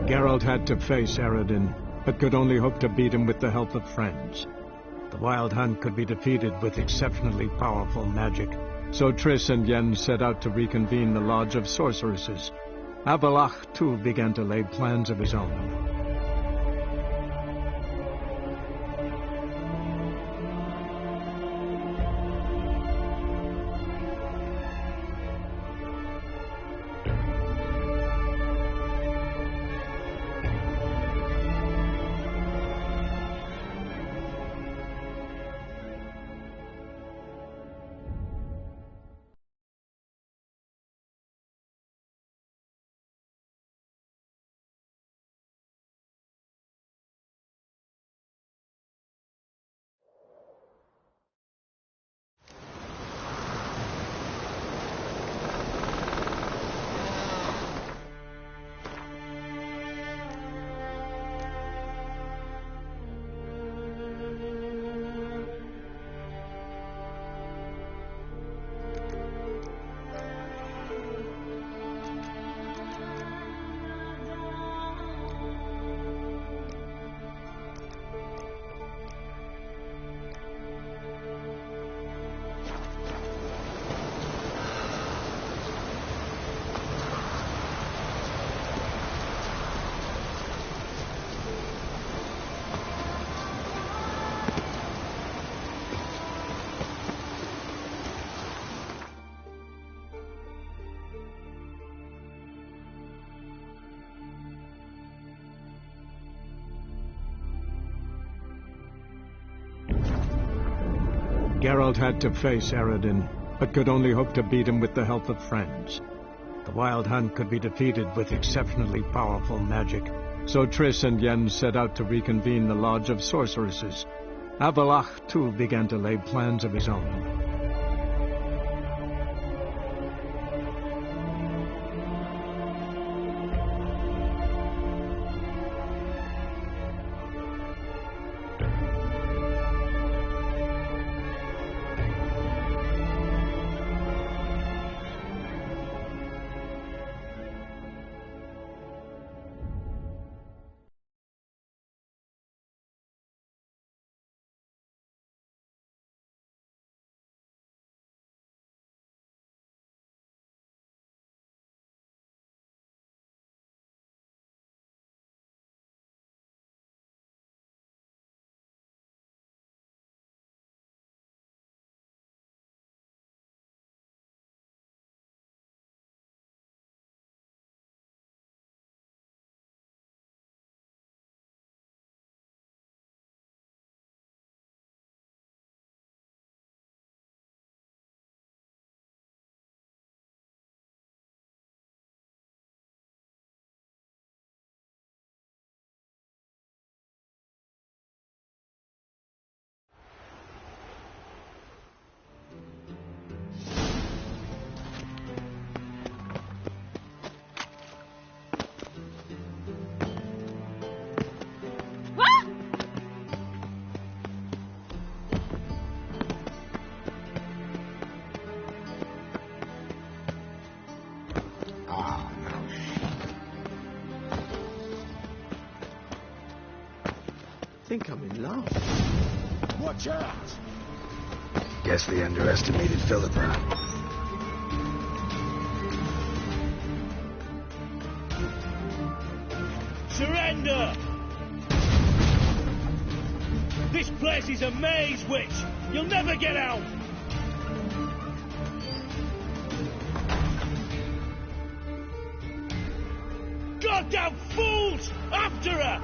Geralt had to face Eredin, but could only hope to beat him with the help of friends. The Wild Hunt could be defeated with exceptionally powerful magic, so Triss and Yen set out to reconvene the Lodge of Sorceresses. Avalach, too, began to lay plans of his own. Geralt had to face Eredin, but could only hope to beat him with the help of friends. The Wild Hunt could be defeated with exceptionally powerful magic, so Triss and Yen set out to reconvene the Lodge of Sorceresses. Avalach, too, began to lay plans of his own. I think I'm in love. Watch out! Guess they underestimated Philippa. Surrender! This place is a maze, witch! You'll never get out! Goddamn fools! After her!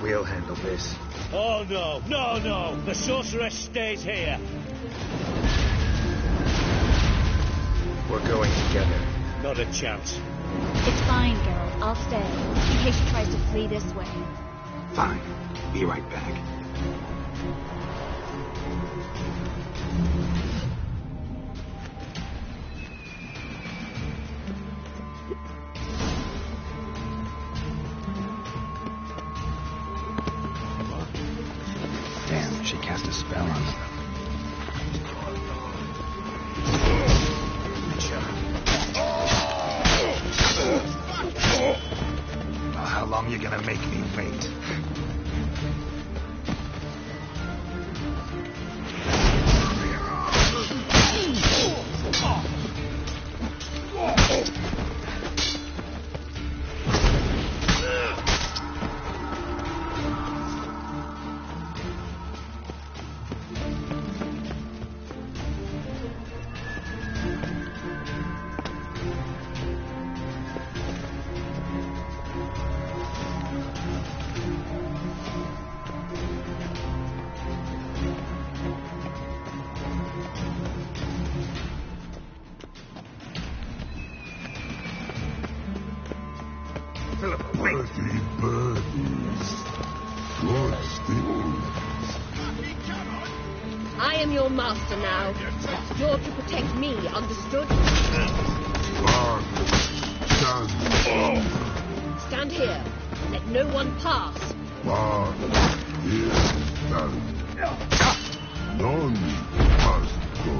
We'll handle this. Oh no, no, no! The sorceress stays here. We're going together. Not a chance. It's fine, Geralt. I'll stay, in case she tries to flee this way. Fine. Be right back. Damn, she cast a spell on them. long you gonna make me wait? I am your master now. You're to protect me, understood? Stand here. Let no one pass. None must go.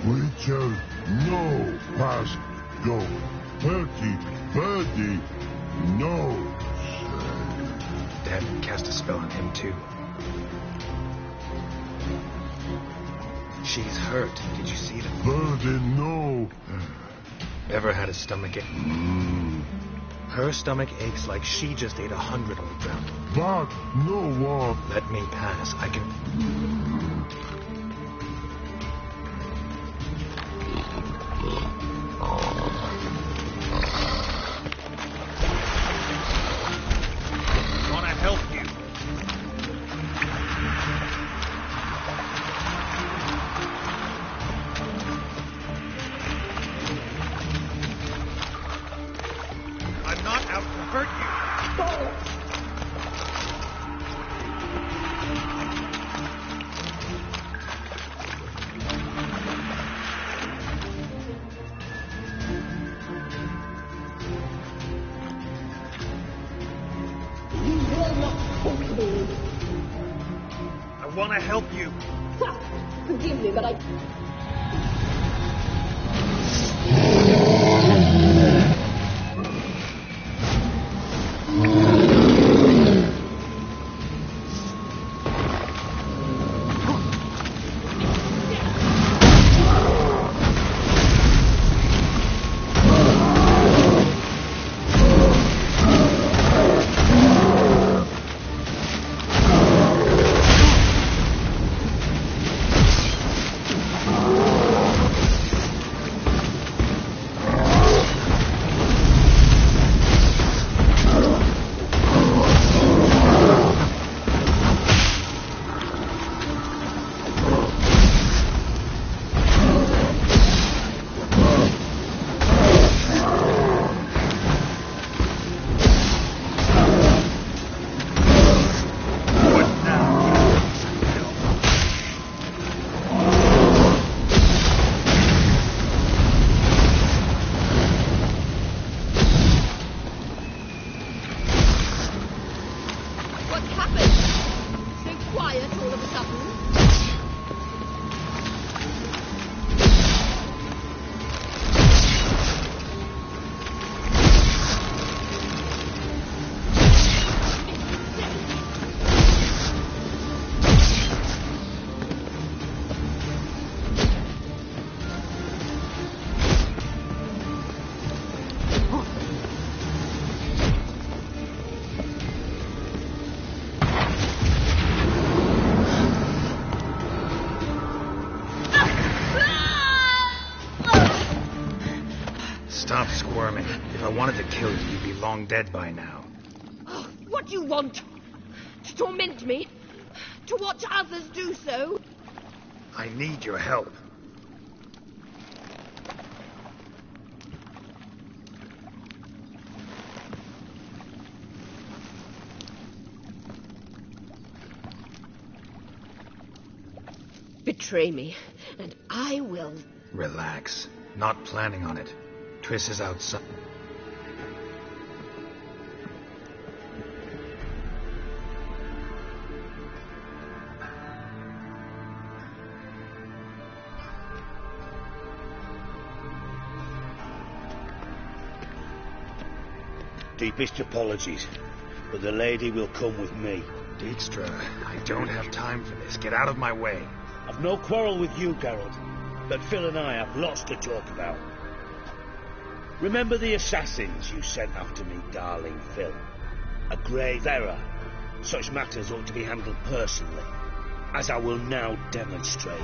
We shall no past go. 30, no say. Dad cast a spell on him too. She's hurt. Did you see that? 30, no. Ever had a stomach ache? Her stomach aches like she just ate 100 old ground. But no one. Let me pass. I can... Wanna help you? I'm not out to hurt you. I wanna help you. Forgive me, but I... What happened? So quiet all of a sudden. Stop squirming. If I wanted to kill you, you'd be long dead by now. Oh, what do you want? To torment me? To watch others do so? I need your help. Betray me, and I will... Relax. Not planning on it. Triss is outside. Deepest apologies, but the lady will come with me. Dijkstra, I don't have time for this. Get out of my way. I've no quarrel with you, Geralt, but Phil and I have lots to talk about. Remember the assassins you sent after me, darling Phil? A grave error. Such matters ought to be handled personally, as I will now demonstrate.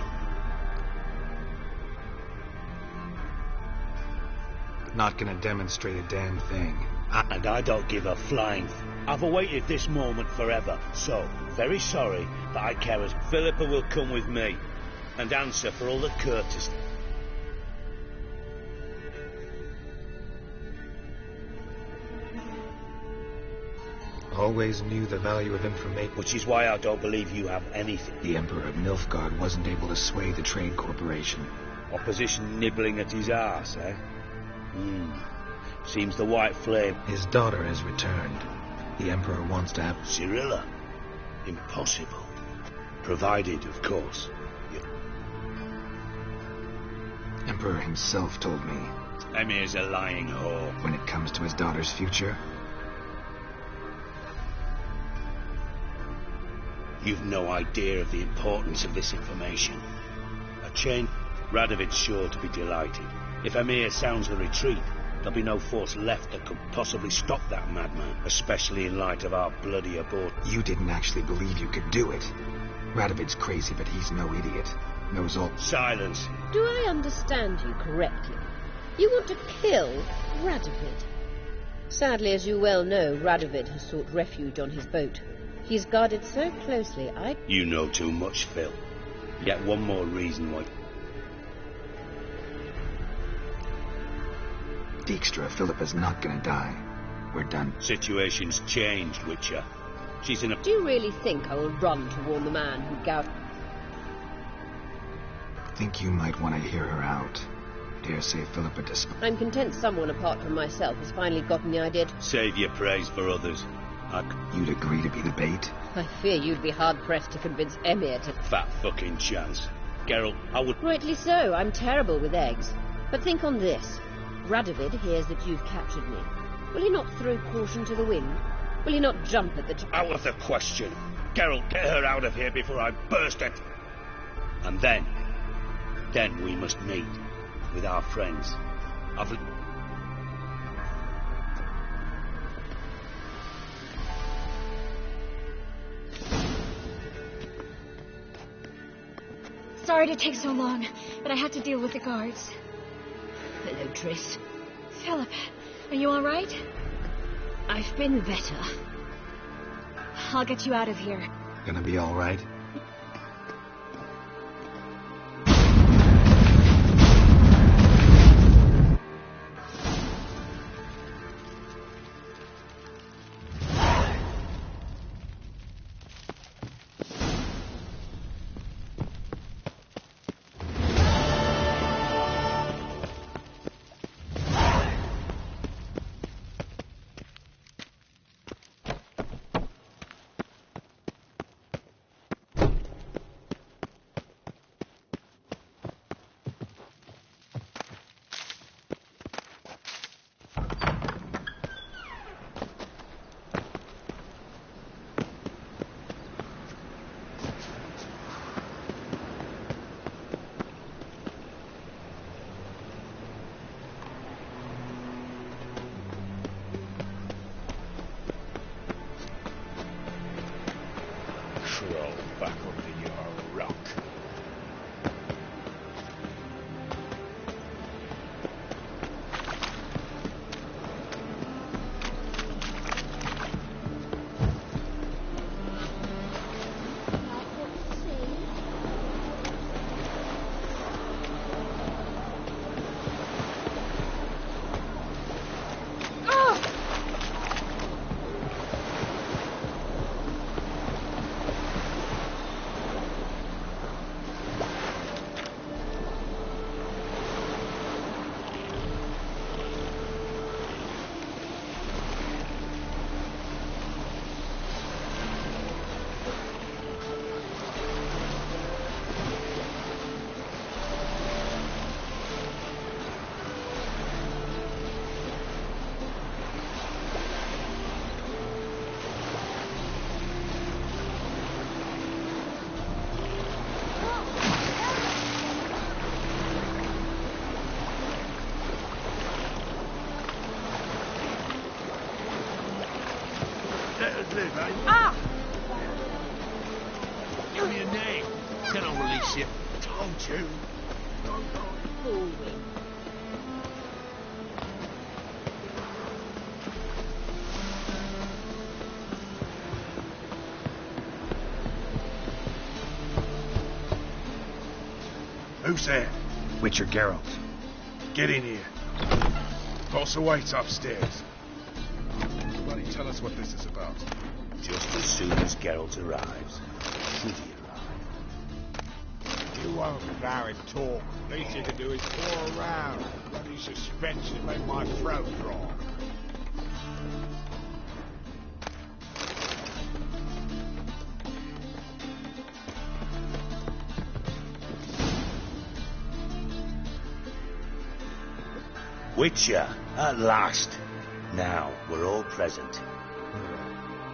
Not gonna demonstrate a damn thing. And I don't give a flying. I've awaited this moment forever, so very sorry that I care as Philippa will come with me and answer for all the courtesy. Always knew the value of information. Which is why I don't believe you have anything. The Emperor of Nilfgaard wasn't able to sway the Trade Corporation. Opposition nibbling at his arse, eh? Seems the white flame. His daughter has returned. The Emperor wants to have... Cyrilla? Impossible. Provided, of course. Emperor himself told me. Emir's a lying whore. When it comes to his daughter's future... You've no idea of the importance of this information. A chain... Radovid's sure to be delighted. If Emir sounds the retreat, there'll be no force left that could possibly stop that madman, especially in light of our bloody abort. You didn't actually believe you could do it. Radovid's crazy, but he's no idiot. Knows all... Silence. Do I understand you correctly? You want to kill Radovid? Sadly, as you well know, Radovid has sought refuge on his boat. He's guarded so closely, You know too much, Phil. Yet one more reason why... Dijkstra, Philippa's not gonna die. We're done. Situation's changed, Witcher. She's in a... Do you really think I will run to warn the man who gouged... Think you might want to hear her out. Dare say Philippa I'm content someone apart from myself has finally gotten the idea to... Save your praise for others. You'd agree to be the bait? I fear you'd be hard-pressed to convince Emir to... Fat fucking chance. Geralt, I would... Rightly so, I'm terrible with eggs. But think on this. Radovid hears that you've captured me. Will he not throw caution to the wind? Will he not jump at the... Out of the question. Geralt, get her out of here before I burst it. And then we must meet with our friends. Sorry to take so long, but I had to deal with the guards. Hello, Triss. Philip, are you all right? I've been better. I'll get you out of here. Gonna be all right? Back under your rock. live, eh? Ah! Give me a name. Then I'll release you. Told you. Bullwing. Who's there? Witcher Geralt. Get in here. Boss awaits upstairs. Somebody tell us what this is about. Just as soon as Geralt arrives. Should he arrive? You won't allow him talk. Least you can do is pour around. Bloody suspense has made my throat dry. Witcher, at last. Now, we're all present.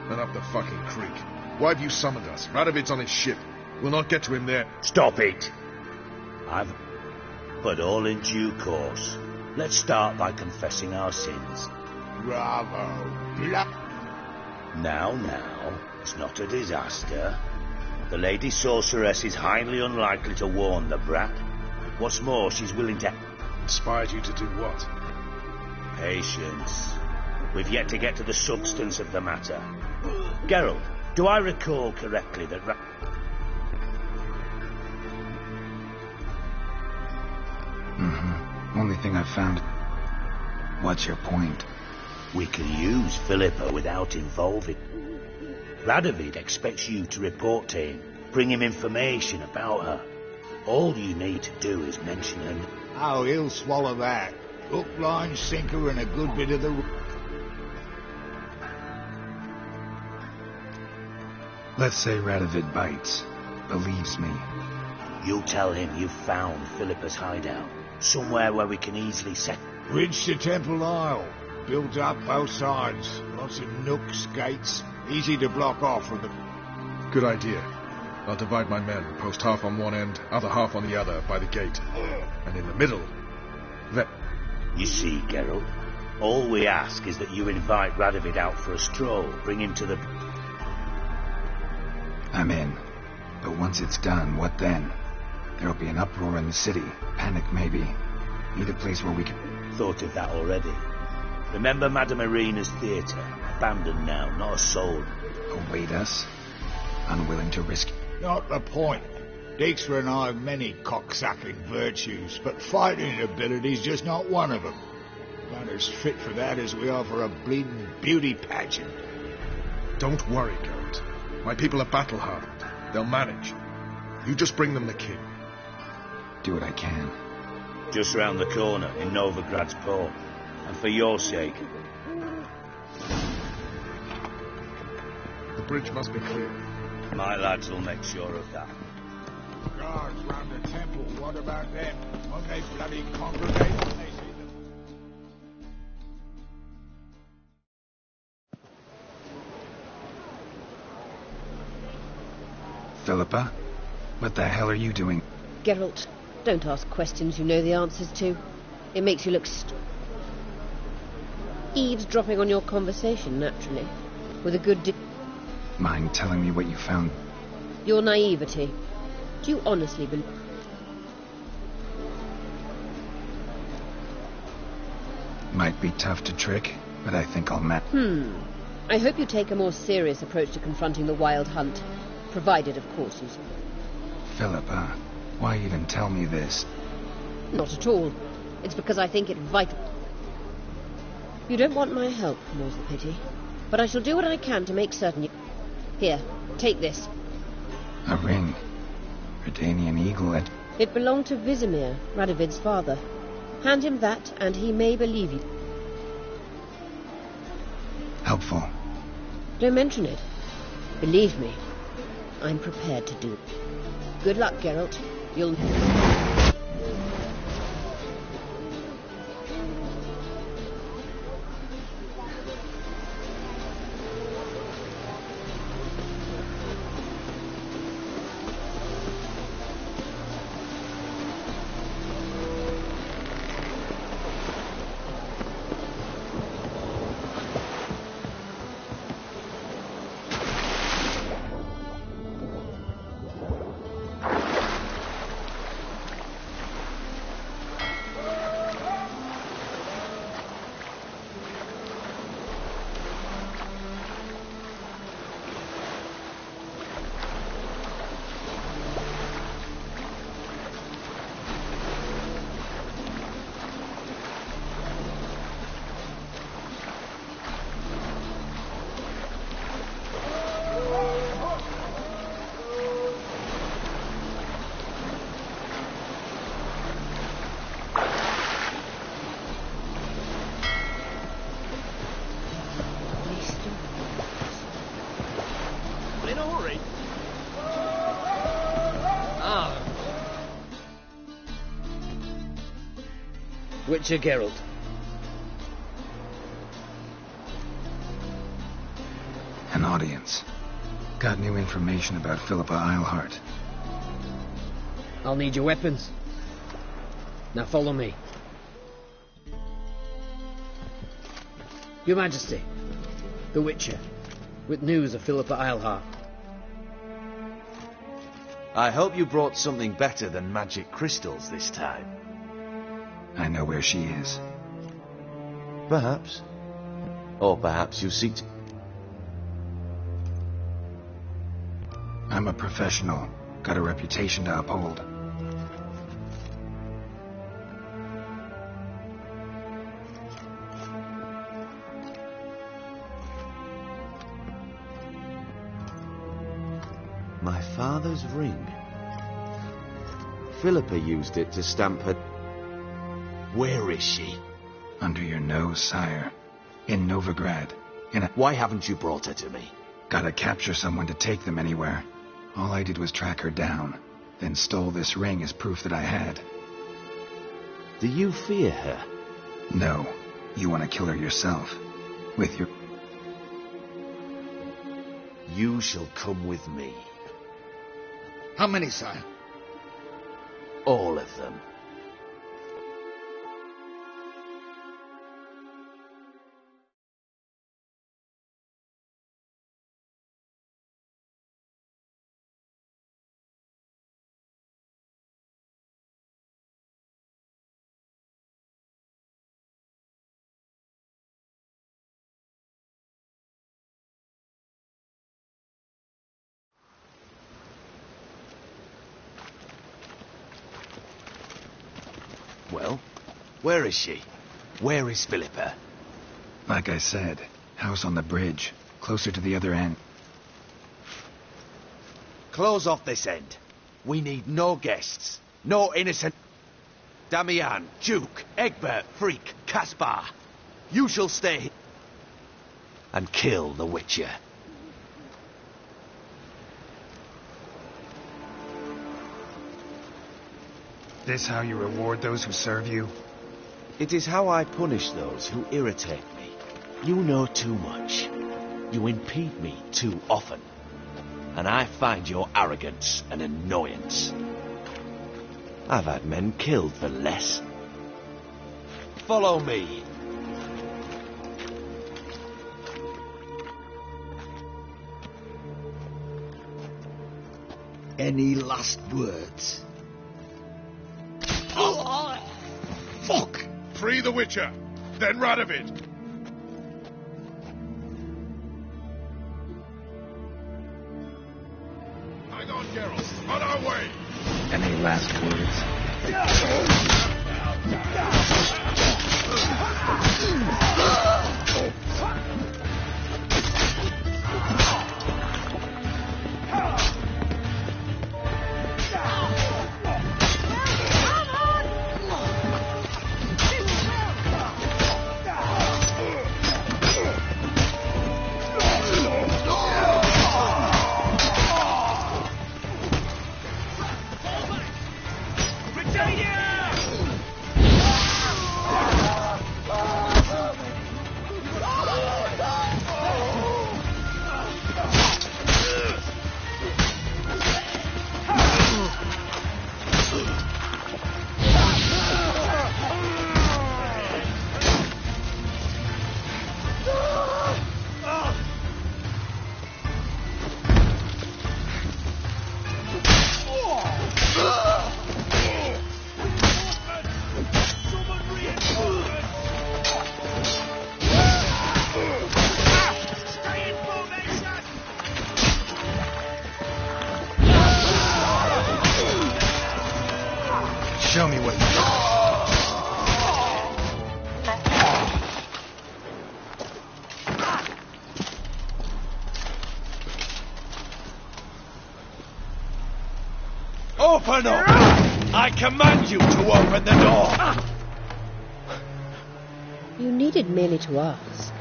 Then up the fucking creek. Why have you summoned us? Radovid's on his ship. We'll not get to him there. Stop it! But all in due course. Let's start by confessing our sins. Bravo. Now, it's not a disaster. The Lady Sorceress is highly unlikely to warn the brat. What's more, she's willing to... Inspired you to do what? Patience. We've yet to get to the substance of the matter. Geralt, do I recall correctly that... Only thing I've found. What's your point? We can use Philippa without involving... Radovid expects you to report to him, bring him information about her. All you need to do is mention her... Oh, he'll swallow that. Hook, line, sinker, and a good bit of the... Let's say Radovid bites. Believes me. You tell him you've found Philippa's hideout. Somewhere where we can easily set... Bridge to Temple Isle. Built up both sides. Lots of nooks, gates. Easy to block off from the... Good idea. I'll divide my men, post half on one end, other half on the other, by the gate. And in the middle... You see, Geralt, all we ask is that you invite Radovid out for a stroll, bring him to the... I'm in. But once it's done, what then? There'll be an uproar in the city. Panic, maybe. Need a place where we can... Thought of that already. Remember Madame Irina's theatre? Abandoned now, not a soul. Await us? Unwilling to risk... Not the point. Dijkstra and I have many cocksucking virtues, but fighting ability's just not one of them. About as fit for that as we are for a bleeding beauty pageant. Don't worry, Geralt. My people are battle-hardened. They'll manage. You just bring them the king. Do what I can. Just round the corner in Novigrad's port. And for your sake. The bridge must be clear. My lads will make sure of that. Guards round the temple, what about them? Won't they bloody congregate when they see them? Philippa? What the hell are you doing? Geralt, don't ask questions you know the answers to. It makes you look eavesdropping on your conversation, naturally. With a good Mind telling me what you found? Your naivety. Do you honestly believe... Might be tough to trick, but I think I'll I hope you take a more serious approach to confronting the Wild Hunt. Provided, of course, you... Philippa, why even tell me this? Not at all. It's because I think it vital. You don't want my help, more's the pity. But I shall do what I can to make certain you... Here, take this. A ring. Redanian eagle at... It belonged to Vizimir, Radovid's father. Hand him that, and he may believe you. Helpful. Don't mention it. Believe me, I'm prepared to do it. Good luck, Geralt. You'll... Witcher Geralt. An audience. Got new information about Philippa Eilhart. I'll need your weapons. Now follow me. Your Majesty, the Witcher, with news of Philippa Eilhart. I hope you brought something better than magic crystals this time. I know where she is. Perhaps. Or perhaps you seek to... I'm a professional. Got a reputation to uphold. My father's ring. Philippa used it to stamp her... Where is she? Under your nose, sire. In Novigrad. Why haven't you brought her to me? Gotta capture someone to take them anywhere. All I did was track her down, then stole this ring as proof that I had. Do you fear her? No. You want to kill her yourself. With your... You shall come with me. How many, sire? All of them. Well, where is she? Where is Philippa? Like I said, house on the bridge, closer to the other end. Close off this end. We need no guests. No innocent... Damian, Duke, Egbert, Freak, Caspar. You shall stay... and kill the Witcher. This how you reward those who serve you? It is how I punish those who irritate me. You know too much. You impede me too often. And I find your arrogance an annoyance. I've had men killed for less. Follow me. Any last words? Fuck! Free the Witcher, then Radovid. Hang on, Geralt. On our way. Any last words? Show me what you Open up! I command you to open the door! You needed merely to ask.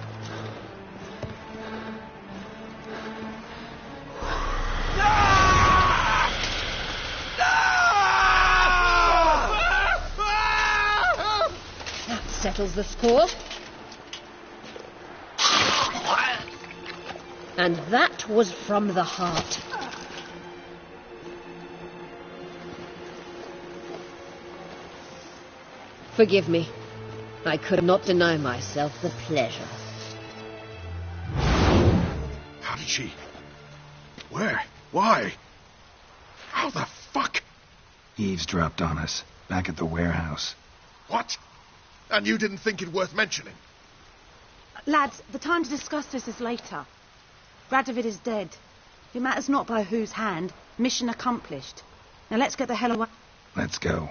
settles the score. And that was from the heart. Forgive me. I could not deny myself the pleasure. How did she... Where? Why? How the fuck? Eavesdropped on us, back at the warehouse. What? And you didn't think it worth mentioning? Lads, the time to discuss this is later. Radovid is dead. It matters not by whose hand. Mission accomplished. Now let's get the hell away. Let's go.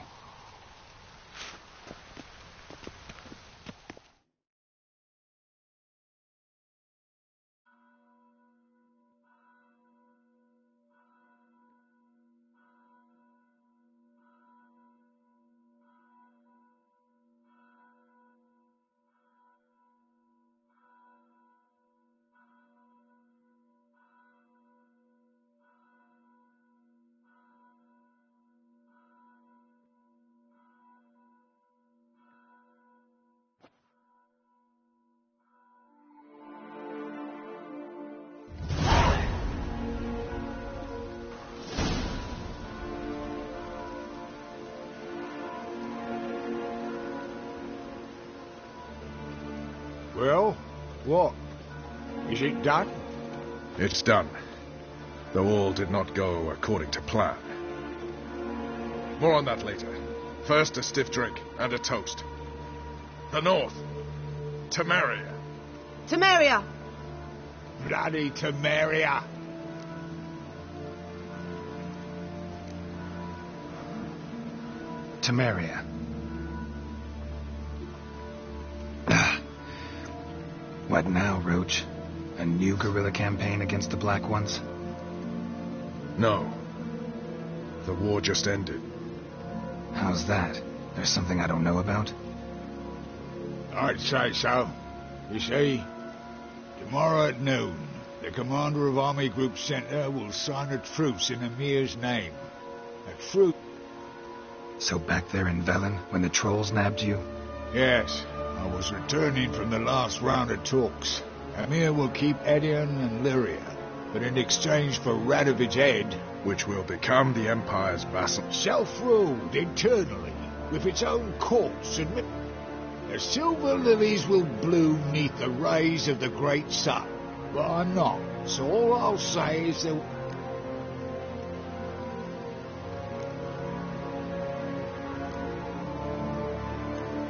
Well, what? Is it done? It's done. Though all did not go according to plan. More on that later. First, a stiff drink and a toast. The North. Temeria. Temeria! Bloody Temeria! Temeria. What now, Roach? A new guerrilla campaign against the Black Ones? No. The war just ended. How's that? There's something I don't know about? I'd say so. You see, tomorrow at noon, the commander of Army Group Center will sign a truce in Emir's name. A truce. So back there in Velen, when the trolls nabbed you? Yes, I was returning from the last round of talks. Emir will keep Edion and Lyria, but in exchange for Radovid's head... Which will become the Empire's vassal. Self-ruled internally, with its own courts and... The silver lilies will bloom neath the rays of the great sun. But I'm not, so all I'll say is that...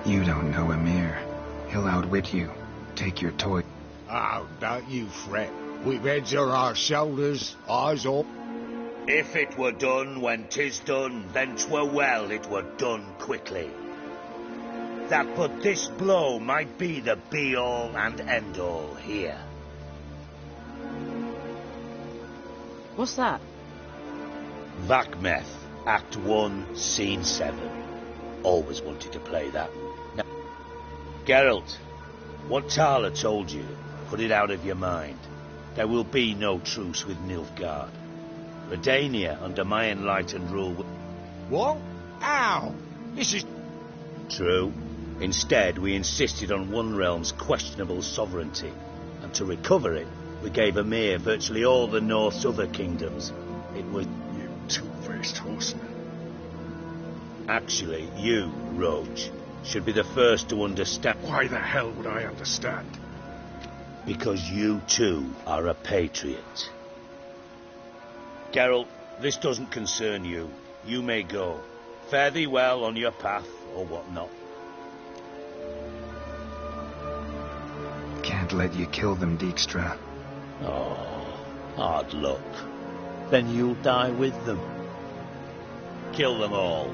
You don't know Emir. He'll outwit you. Take your toy. Oh, don't you fret. We've heads on our shoulders, eyes up. If it were done when 'tis done, then 'twere well it were done quickly. That but this blow might be the be-all and end-all here. What's that? Vakmeth, Act 1, Scene 7. Always wanted to play that. Now, Geralt, what Tala told you, put it out of your mind. There will be no truce with Nilfgaard. Redania, under my enlightened rule... What? Ow! This is... True. Instead, we insisted on one realm's questionable sovereignty, and to recover it, we gave Emir virtually all the North's other kingdoms. It was... You two-faced horseman. Actually, you, Roach, should be the first to understand... Why the hell would I understand? Because you, too, are a patriot. Geralt, this doesn't concern you. You may go. Fare thee well on your path, or what not. Can't let you kill them, Dijkstra. Oh, hard luck. Then you'll die with them. Kill them all.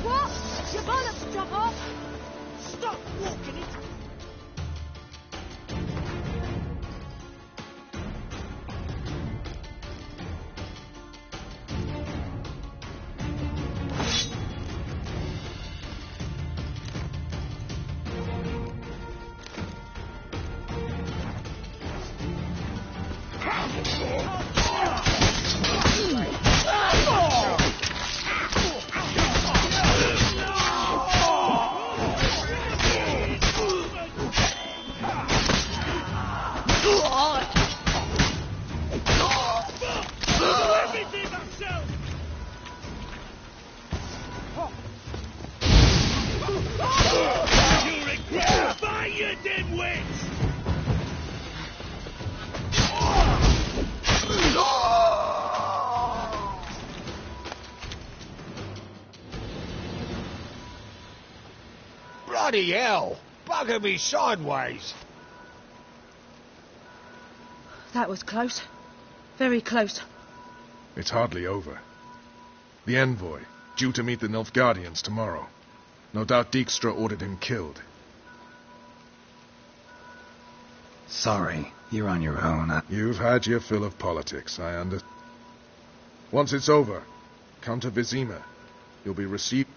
What? Your bollocks drop off? Stop walking it. dimwits! Bloody hell! Bugger me sideways! That was close. Very close. It's hardly over. The envoy, due to meet the Nilfgaardians tomorrow. No doubt Dijkstra ordered him killed. Sorry, you're on your own. You've had your fill of politics, I understand. Once it's over, come to Vizima. You'll be received...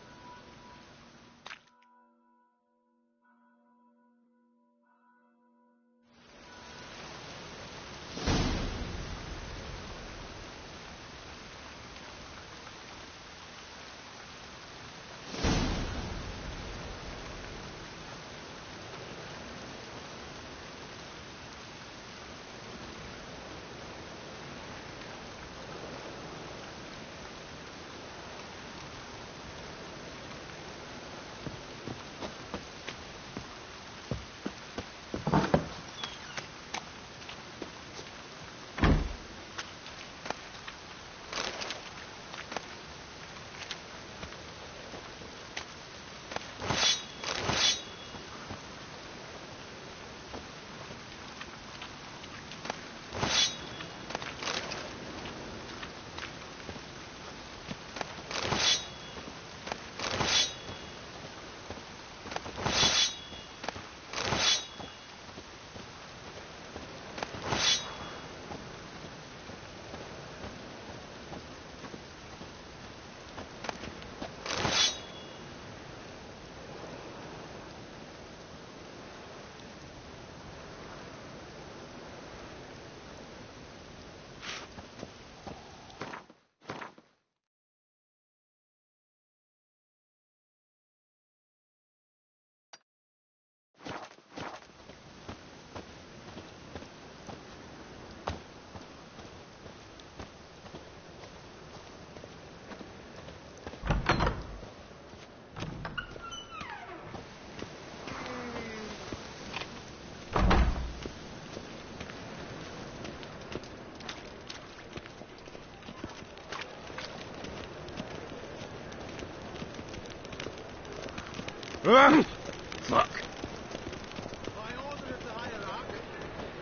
Fuck. By order of the hierarch,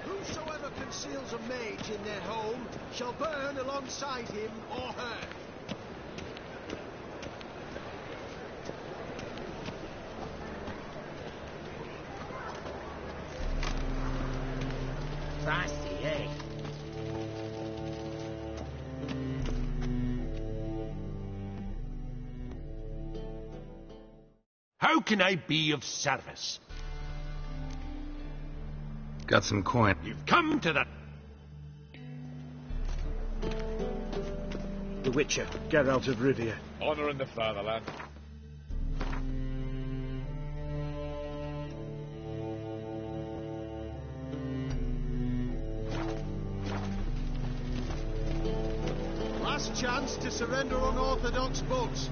whosoever conceals a mage in their home shall burn alongside him or her. Feisty, eh? How can I be of service? Got some coin. You've come to the... The Witcher, Geralt of Rivia. Honor in the fatherland. Last chance to surrender unorthodox buds.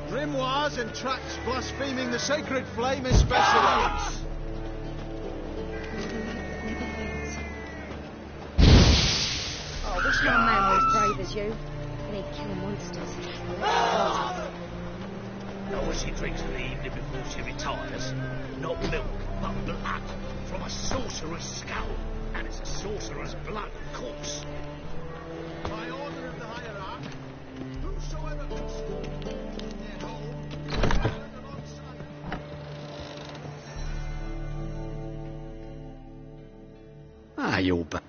Grimoires and tracts blaspheming the sacred flame especially. Oh, I wish my man was brave as you. And he'd kill monsters. Know what she drinks in the evening before she retires? Not milk, but blood from a sorcerer's skull. And it's a sorcerer's blood, of course. By order of the hierarch, whosoever conceals in their home burn alongside him. Ah, you're back.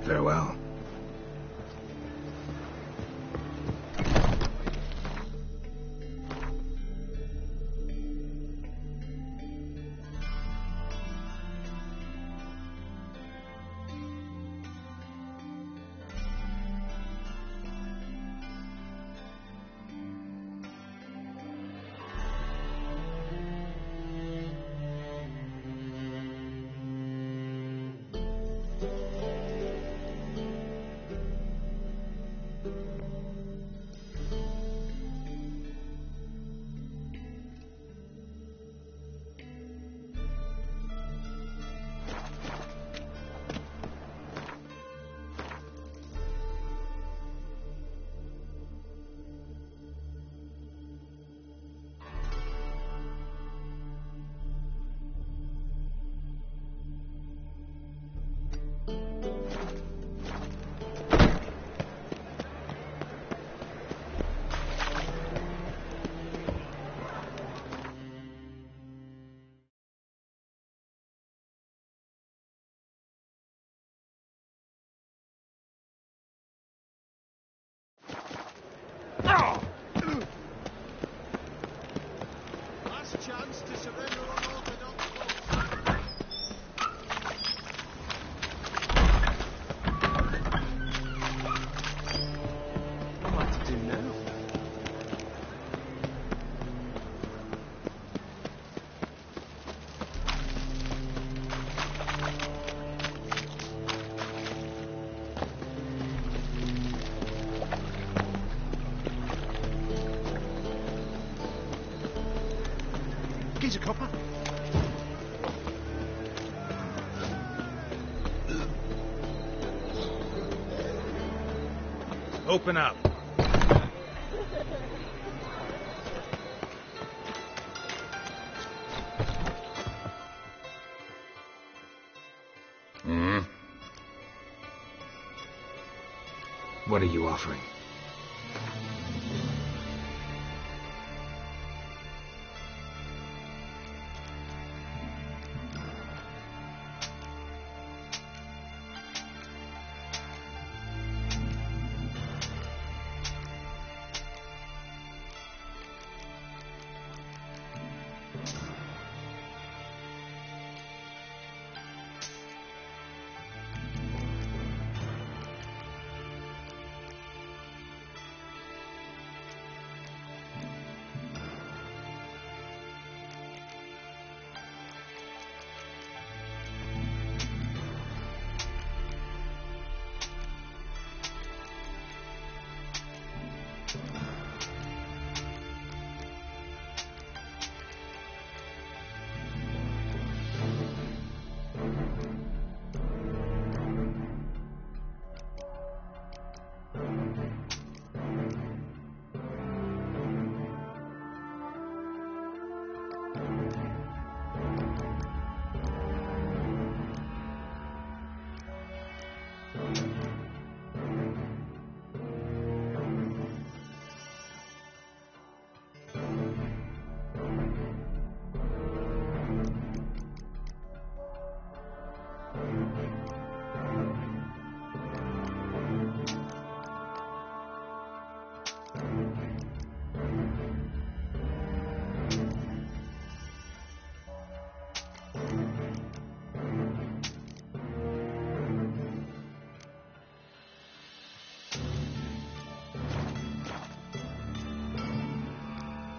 Farewell. Last chance to surrender unorthodox votes. What to do now? He's a copper. Open up. What are you offering?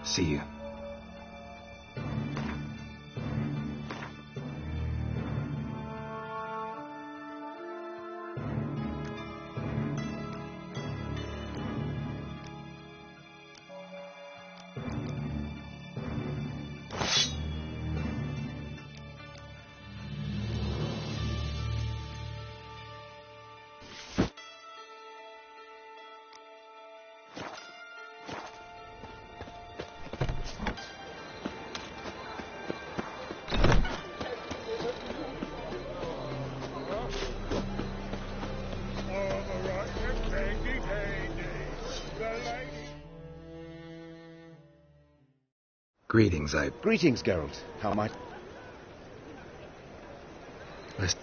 See you. Greetings, Greetings, Geralt. How might... Listen.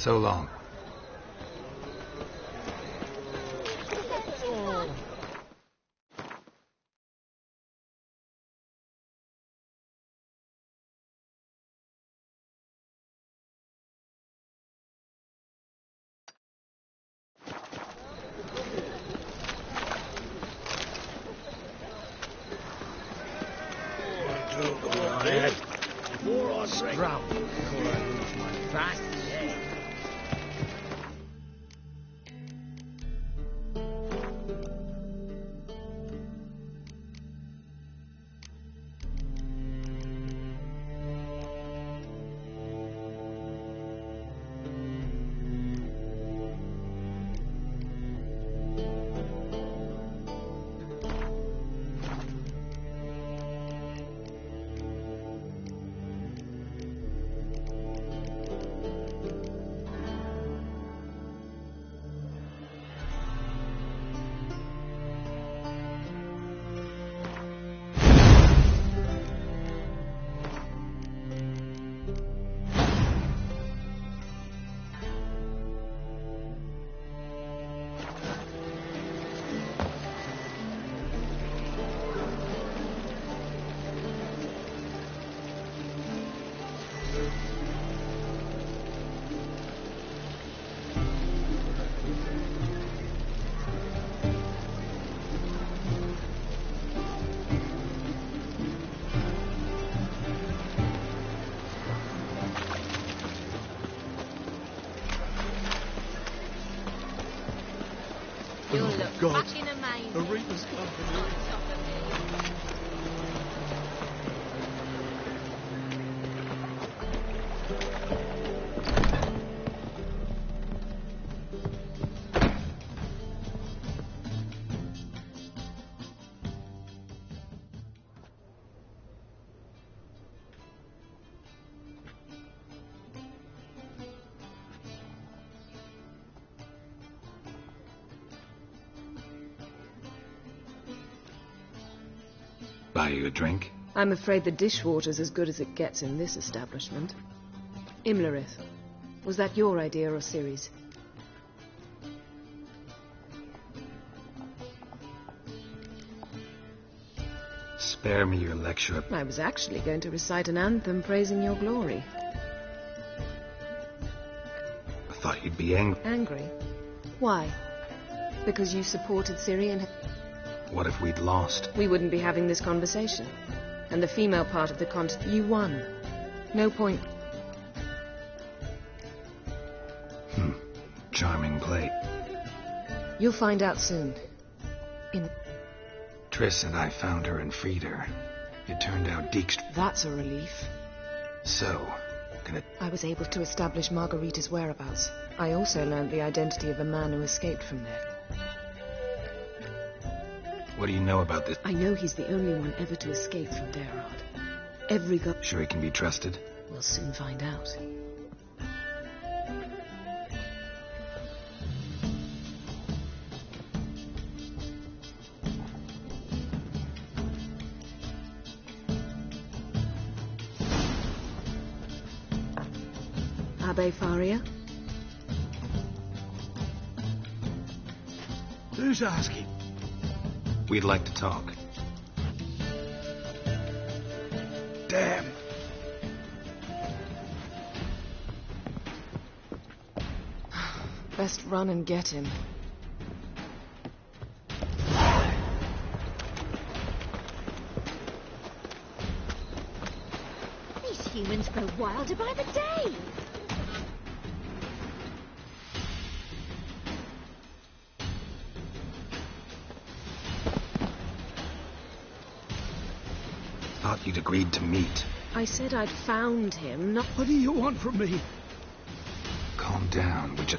So long. Before I drink. Before I lose my fast head. You'll look God. fucking amazing. The Reaper's company. On top of me. Buy you a drink? I'm afraid the dishwater's as good as it gets in this establishment. Imlerith, was that your idea or Ciri's? Spare me your lecture. I was actually going to recite an anthem praising your glory. I thought you'd be angry. Angry? Why? Because you supported Ciri and... What if we'd lost? We wouldn't be having this conversation. And the female part of the contest... You won. No point... Charming play. You'll find out soon. Triss and I found her and freed her. It turned out Dijkstra... That's a relief. So, I was able to establish Margarita's whereabouts. I also learned the identity of a man who escaped from there. What do you know about this? I know he's the only one ever to escape from Derard. Every guy... Sure he can be trusted? We'll soon find out. Abbe Faria? Who's asking? We'd like to talk. Damn. Best run and get him. These humans grow wilder by the day. Thought you'd agreed to meet. I said I'd found him, not... What do you want from me? Calm down, would you?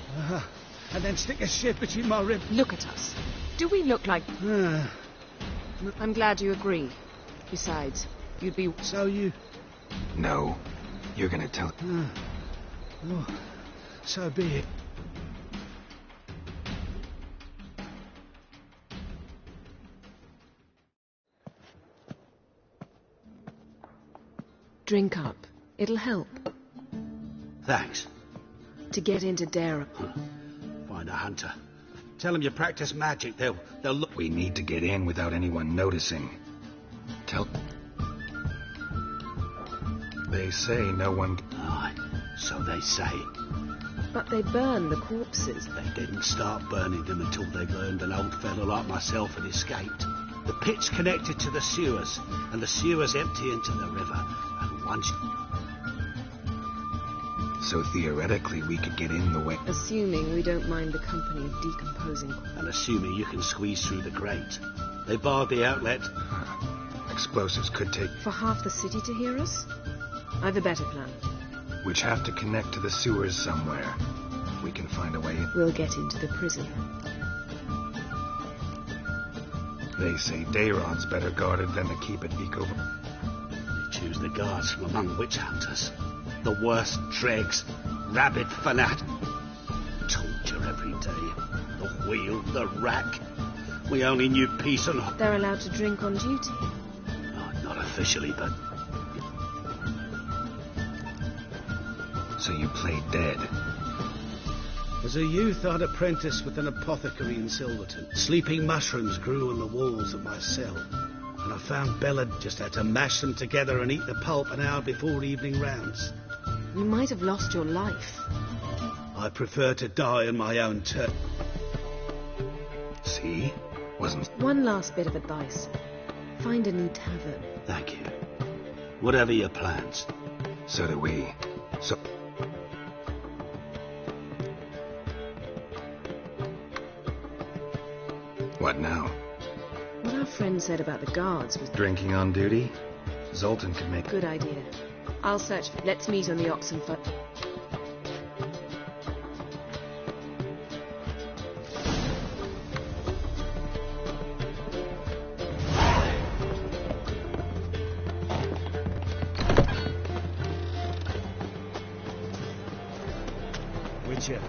And then stick a shit between my ribs. Look at us. Do we look like... I'm glad you agree. Besides, you'd be... So you... No. You're gonna tell... Oh, so be it. Drink up. It'll help. Thanks. To get into Dara. Find a hunter. Tell them you practice magic. They'll look. We need to get in without anyone noticing. They say no one... Aye, so they say. But they burn the corpses. They didn't start burning them until they learned an old fellow like myself had escaped. The pit's connected to the sewers, and the sewers empty into the river. And once... So theoretically we could get in the way... Assuming we don't mind the company of decomposing... And assuming you can squeeze through the grate. They barred the outlet. Explosives could take... For half the city to hear us? I've a better plan. Which have to connect to the sewers somewhere. If we can find a way in... We'll get into the prison. They say Dayron's better guarded than the keep at Vico. They choose the guards from among witch hunters. The worst dregs, rabid fanat. Torture every day. The wheel, the rack. We only knew peace and... They're allowed to drink on duty? Oh, not officially, but... So you played dead? As a youth, I'd apprenticed with an apothecary in Silverton. Sleeping mushrooms grew on the walls of my cell. And I found Bella just had to mash them together and eat the pulp an hour before evening rounds. You might have lost your life. I prefer to die on my own turf. See? Wasn't... One last bit of advice. Find a new tavern. Thank you. Whatever your plans. So do we. So... What now? What our friend said about the guards was... Drinking on duty? Zoltan could make... Good idea. I'll search for... Let's meet on the Oxenford. Witcher.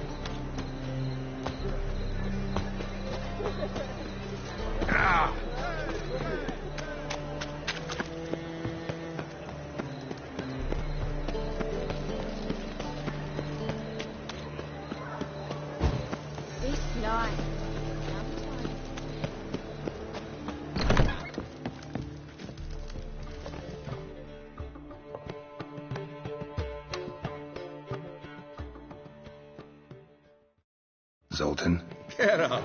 Zoltan? Get up.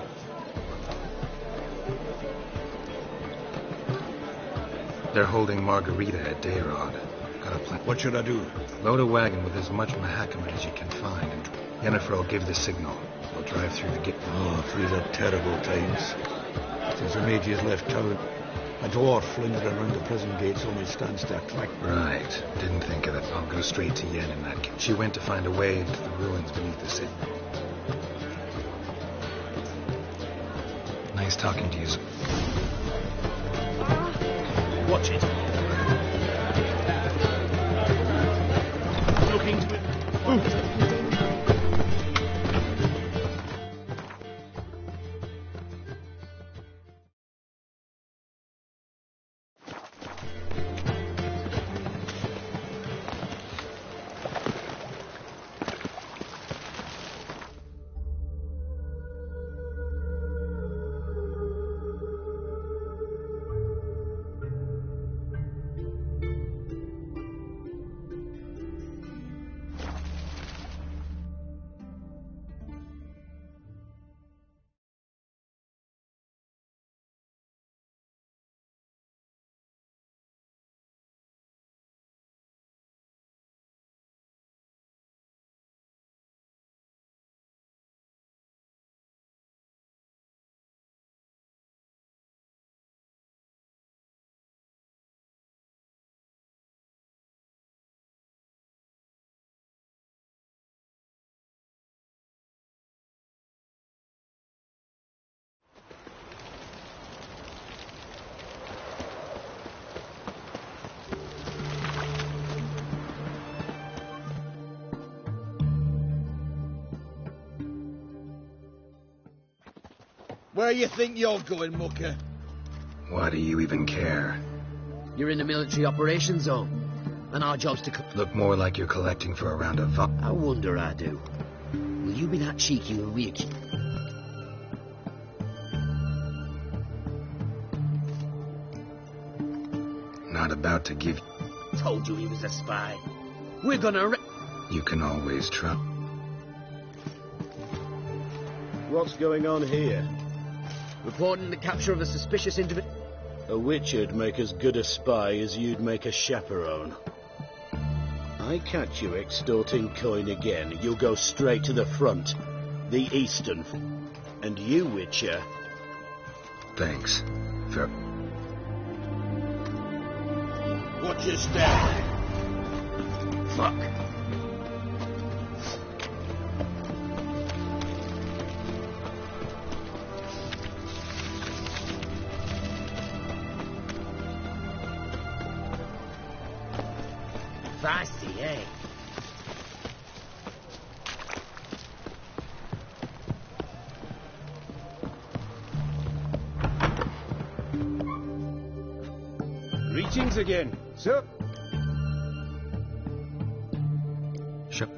They're holding Margarita at Dayrod. Got a plan. What should I do? Load a wagon with as much mahakama as you can find, and Yennefer will give the signal. We'll drive through the gate. Oh, these are terrible times. Since the mages left town, a dwarf lingering around the prison gates only stands to attract... Right. Didn't think of it. I'll go straight to Yen in that case. She went to find a way into the ruins beneath the city. Nice talking to you. Watch it. Looking to it. Where you think you're going, mucker? Why do you even care? You're in the military operations zone, and our job's to... Look more like you're collecting for a round of... I wonder I do. you be that cheeky when we accuse? Not about to give... Told you he was a spy. We're gonna You can always trust. What's going on here? Reporting the capture of a suspicious individual. A witcher'd make as good a spy as you'd make a chaperone. I catch you extorting coin again, you'll go straight to the front. The Eastern. And you, Witcher... Thanks. Fair. Watch your step. Fuck. Feisty, eh? Greetings again, sir. Shut.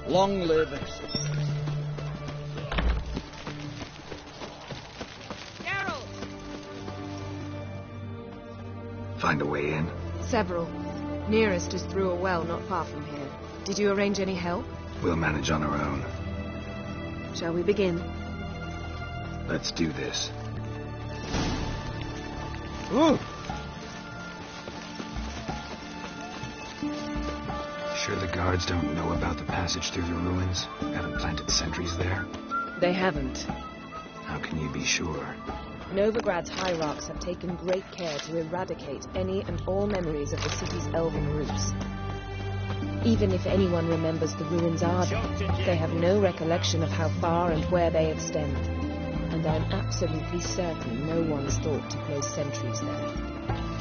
Long live it. Find a way in? Several. Nearest is through a well not far from here. Did you arrange any help? We'll manage on our own. Shall we begin? Let's do this. Ooh. Sure the guards don't know about the passage through the ruins? Haven't planted sentries there? They haven't. How can you be sure? Novigrad's hierarchs have taken great care to eradicate any and all memories of the city's elven roots. Even if anyone remembers the ruins are there, they have no recollection of how far and where they extend. And I'm absolutely certain no one's thought to place sentries there.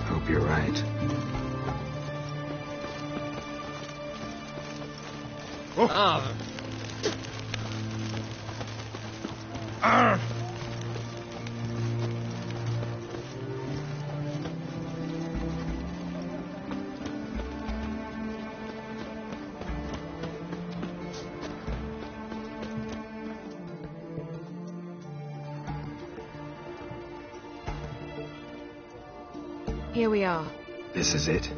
Hope you're right. Oh. Here we are. This is it?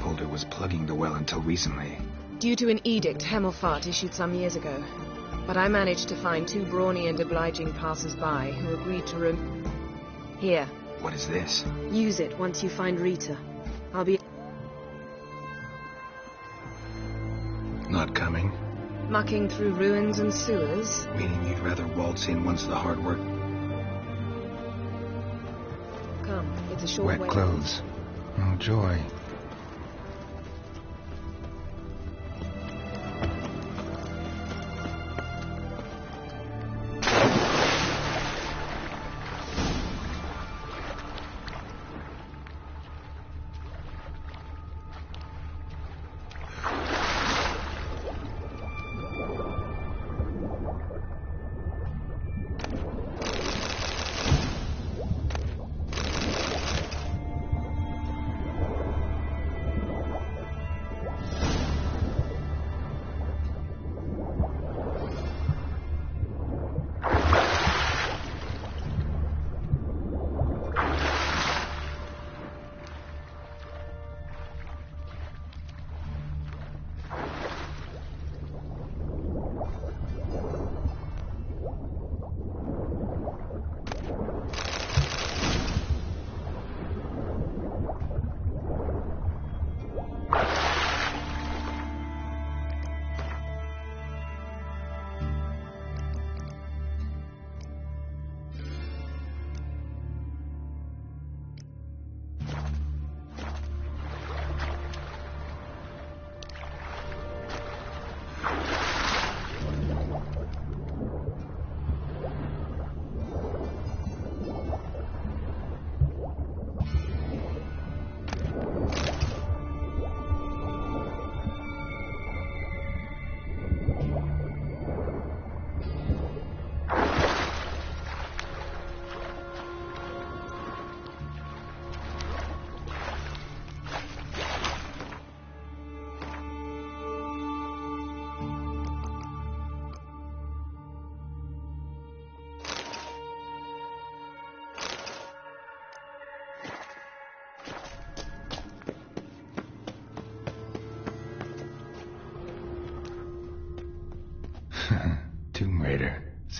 Boulder was plugging the well until recently. Due to an edict Hemelfart issued some years ago. But I managed to find two brawny and obliging passers-by who agreed to Here. What is this? Use it once you find Rita. I'll be... Not coming? Mucking through ruins and sewers? Meaning you'd rather waltz in once the hard work... Come, it's a short way. Wet clothes. Oh, joy.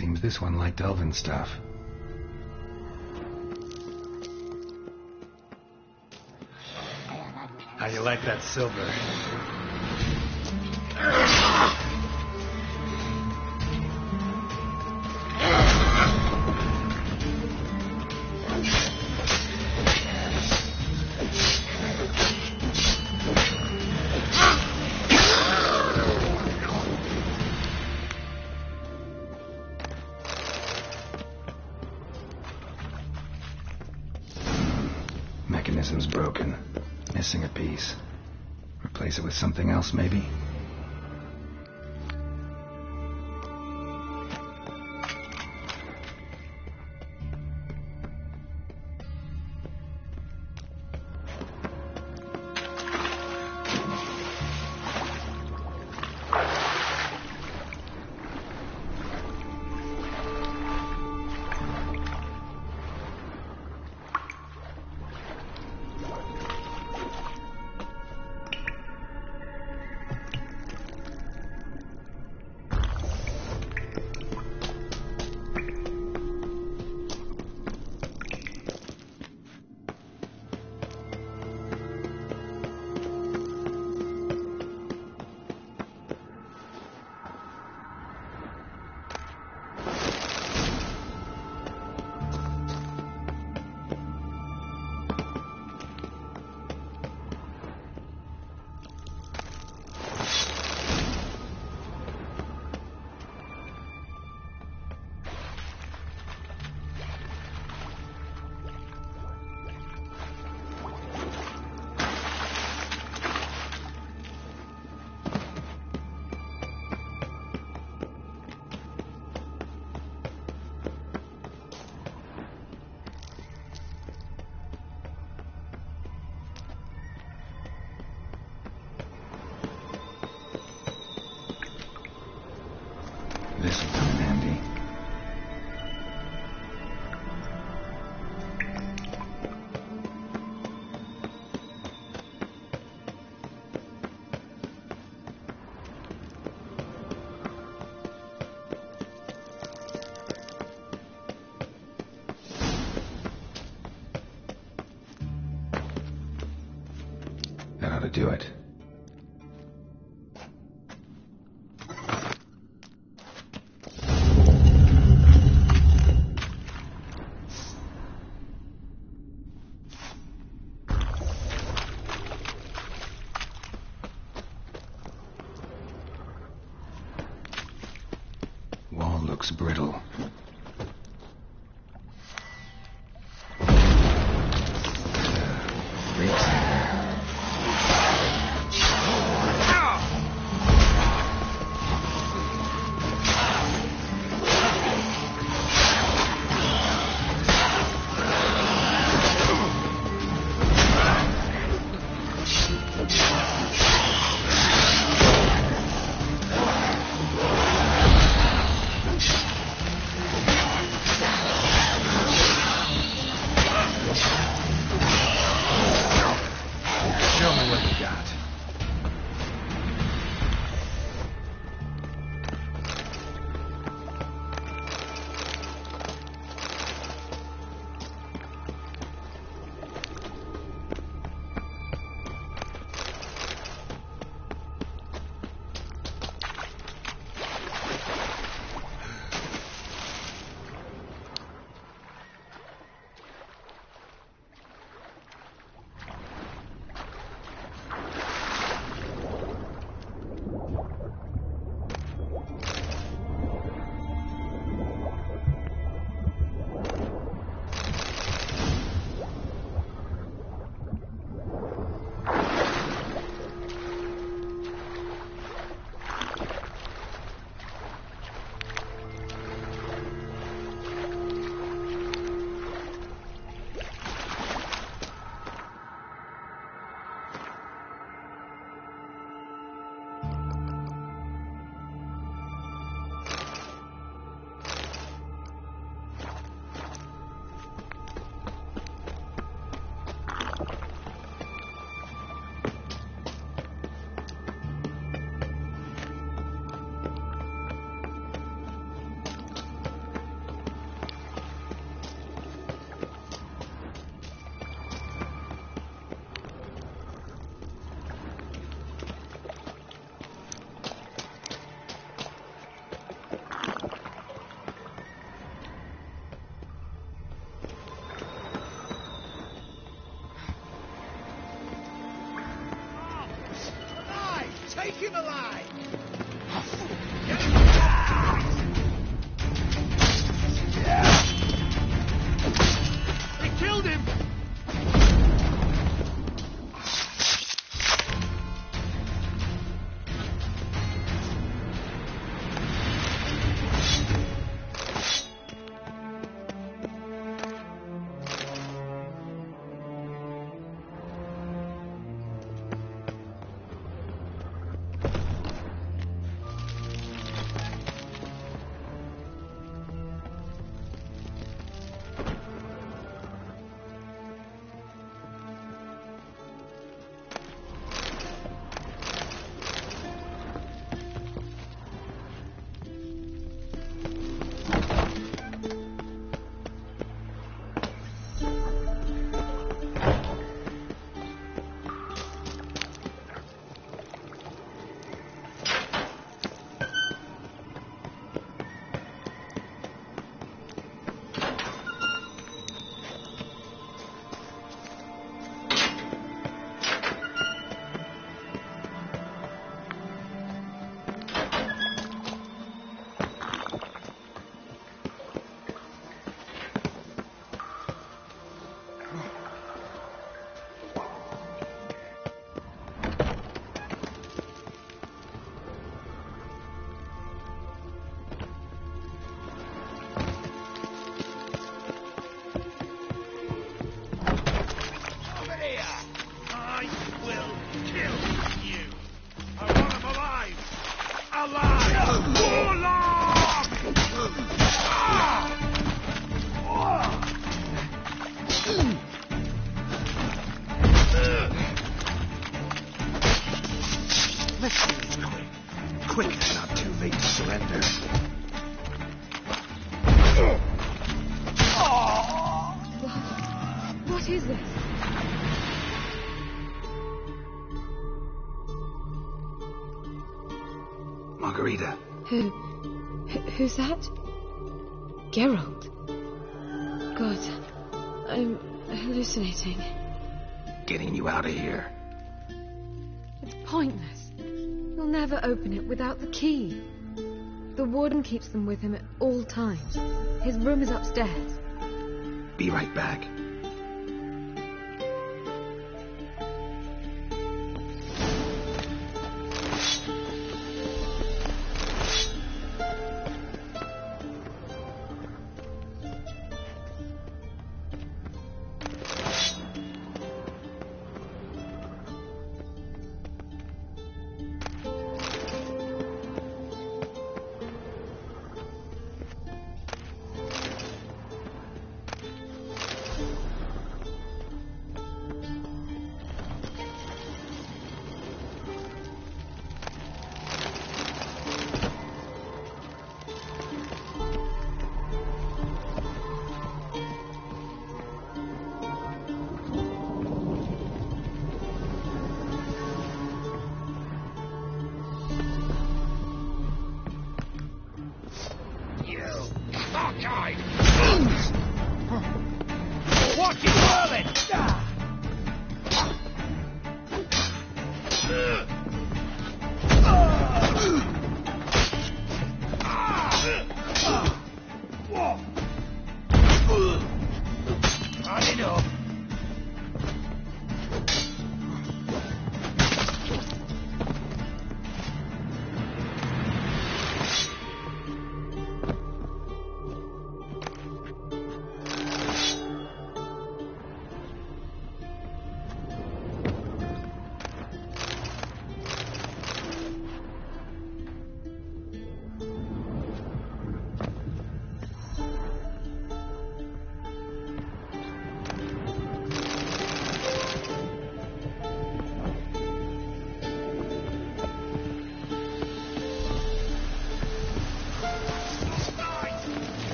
Seems this one liked elven stuff. How you like that silver? Mechanism's broken. Missing a piece. Replace it with something else, maybe? This'll come in handy. That ought to do it. Wall looks brittle. Breaks in there. Take him alive! They killed him! Quick, it's not too late to surrender. What is this? Margarita. Who's that? Geralt. God, I'm hallucinating. Getting you out of here. It's pointless. He'll never open it without the key. The warden keeps them with him at all times. His room is upstairs. Be right back.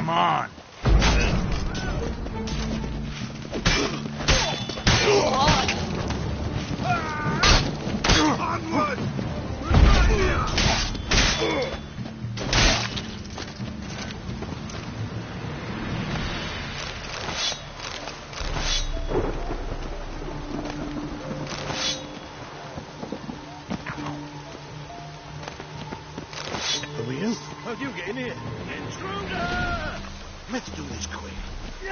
Come on. Onward! Who are you? How'd you get in here? Intruder! Let's do this quick. I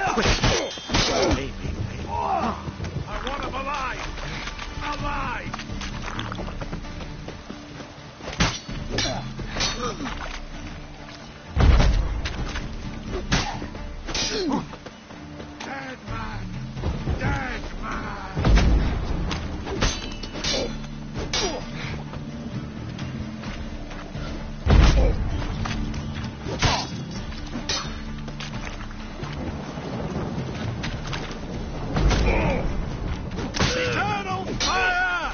want him alive! Alive! Dead man! Dead man! Eternal fire!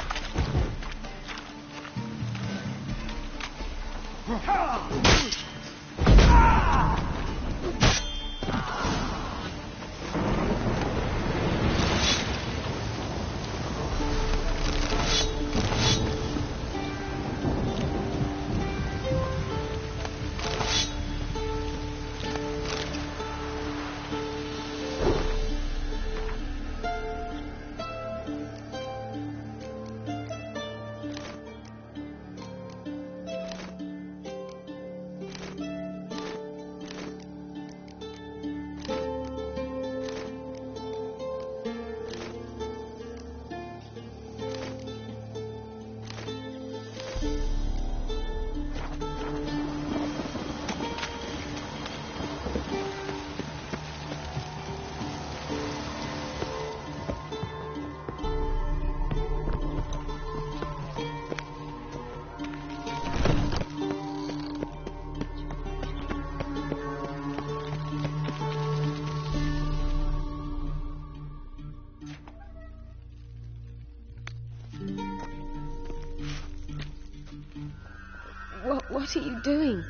What are you doing?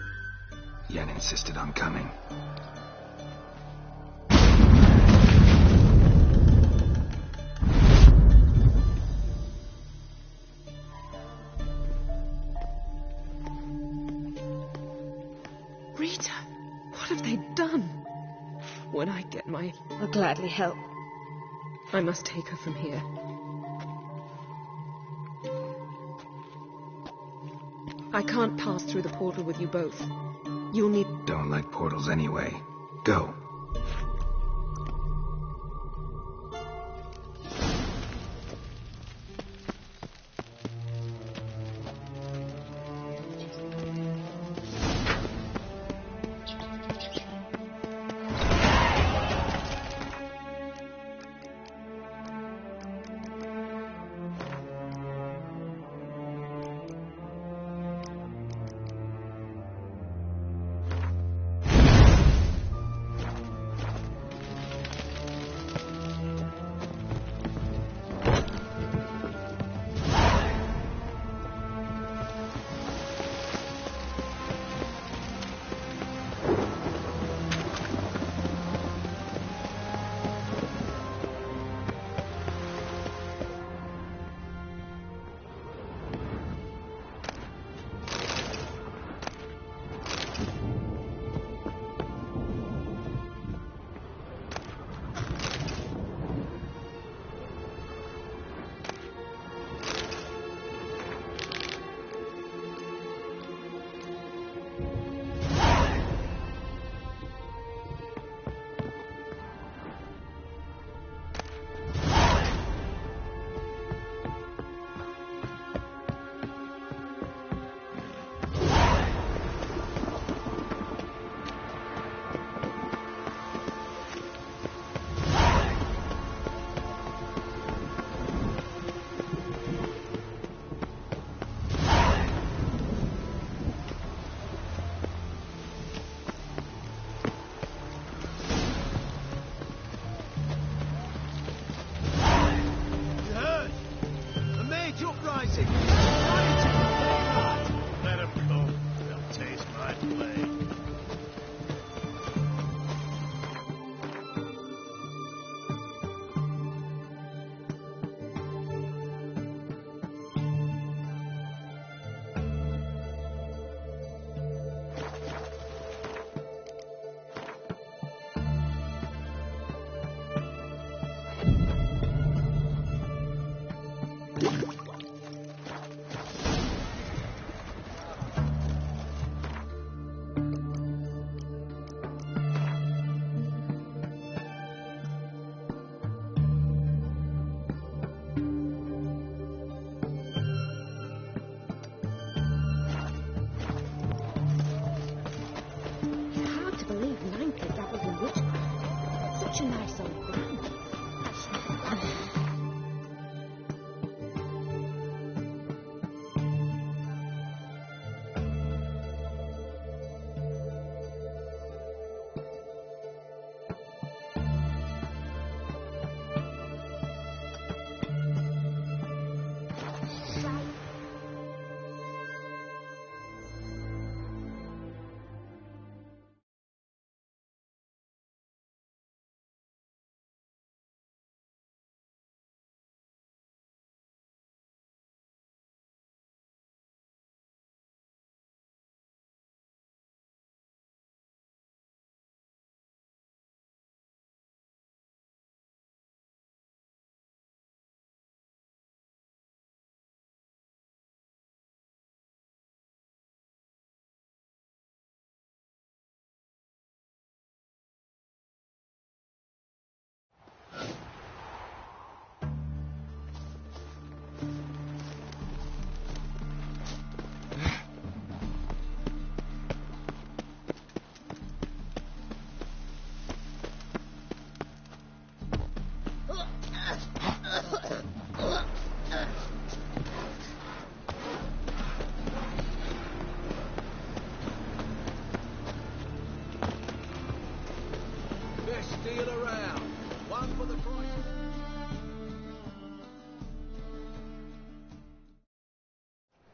Yen insisted on coming. Rita, what have they done? When I get my... I'll gladly help. I must take her from here. I can't pass through the portal with you both. You'll need... Don't like portals anyway. Go.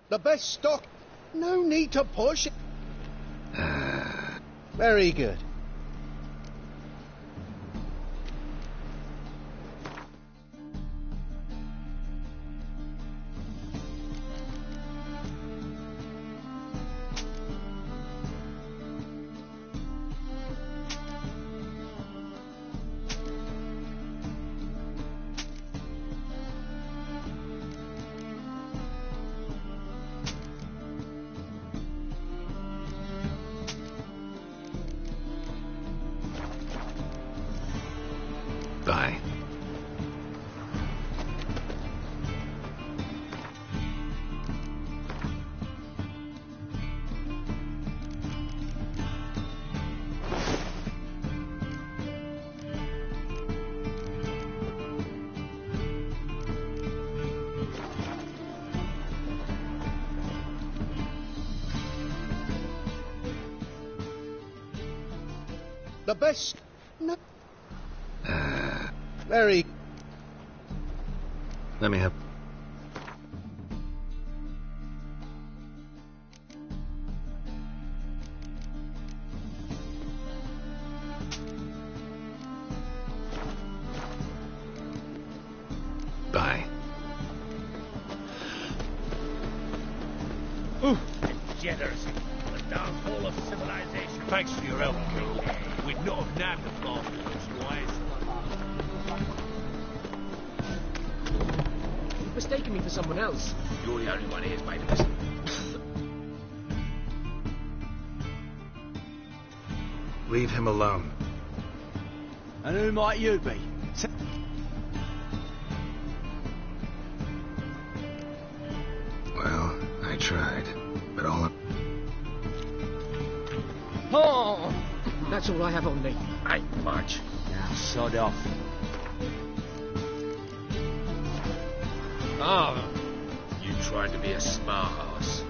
The best stock. No need to push. Very good. Bye. The best. No. Very. Let me have... Bye. Ooh, degeneracy. The downfall of civilization. Thanks for your help, King. We'd not have nabbed the floor otherwise. You've mistaken me for someone else. You're the only one here, mate. Listen. Leave him alone. And who might you be? Well, I tried, but all... Oh! That's all I have on me. Ain't much. Now, sod off. Ah, you tried to be a smart ass.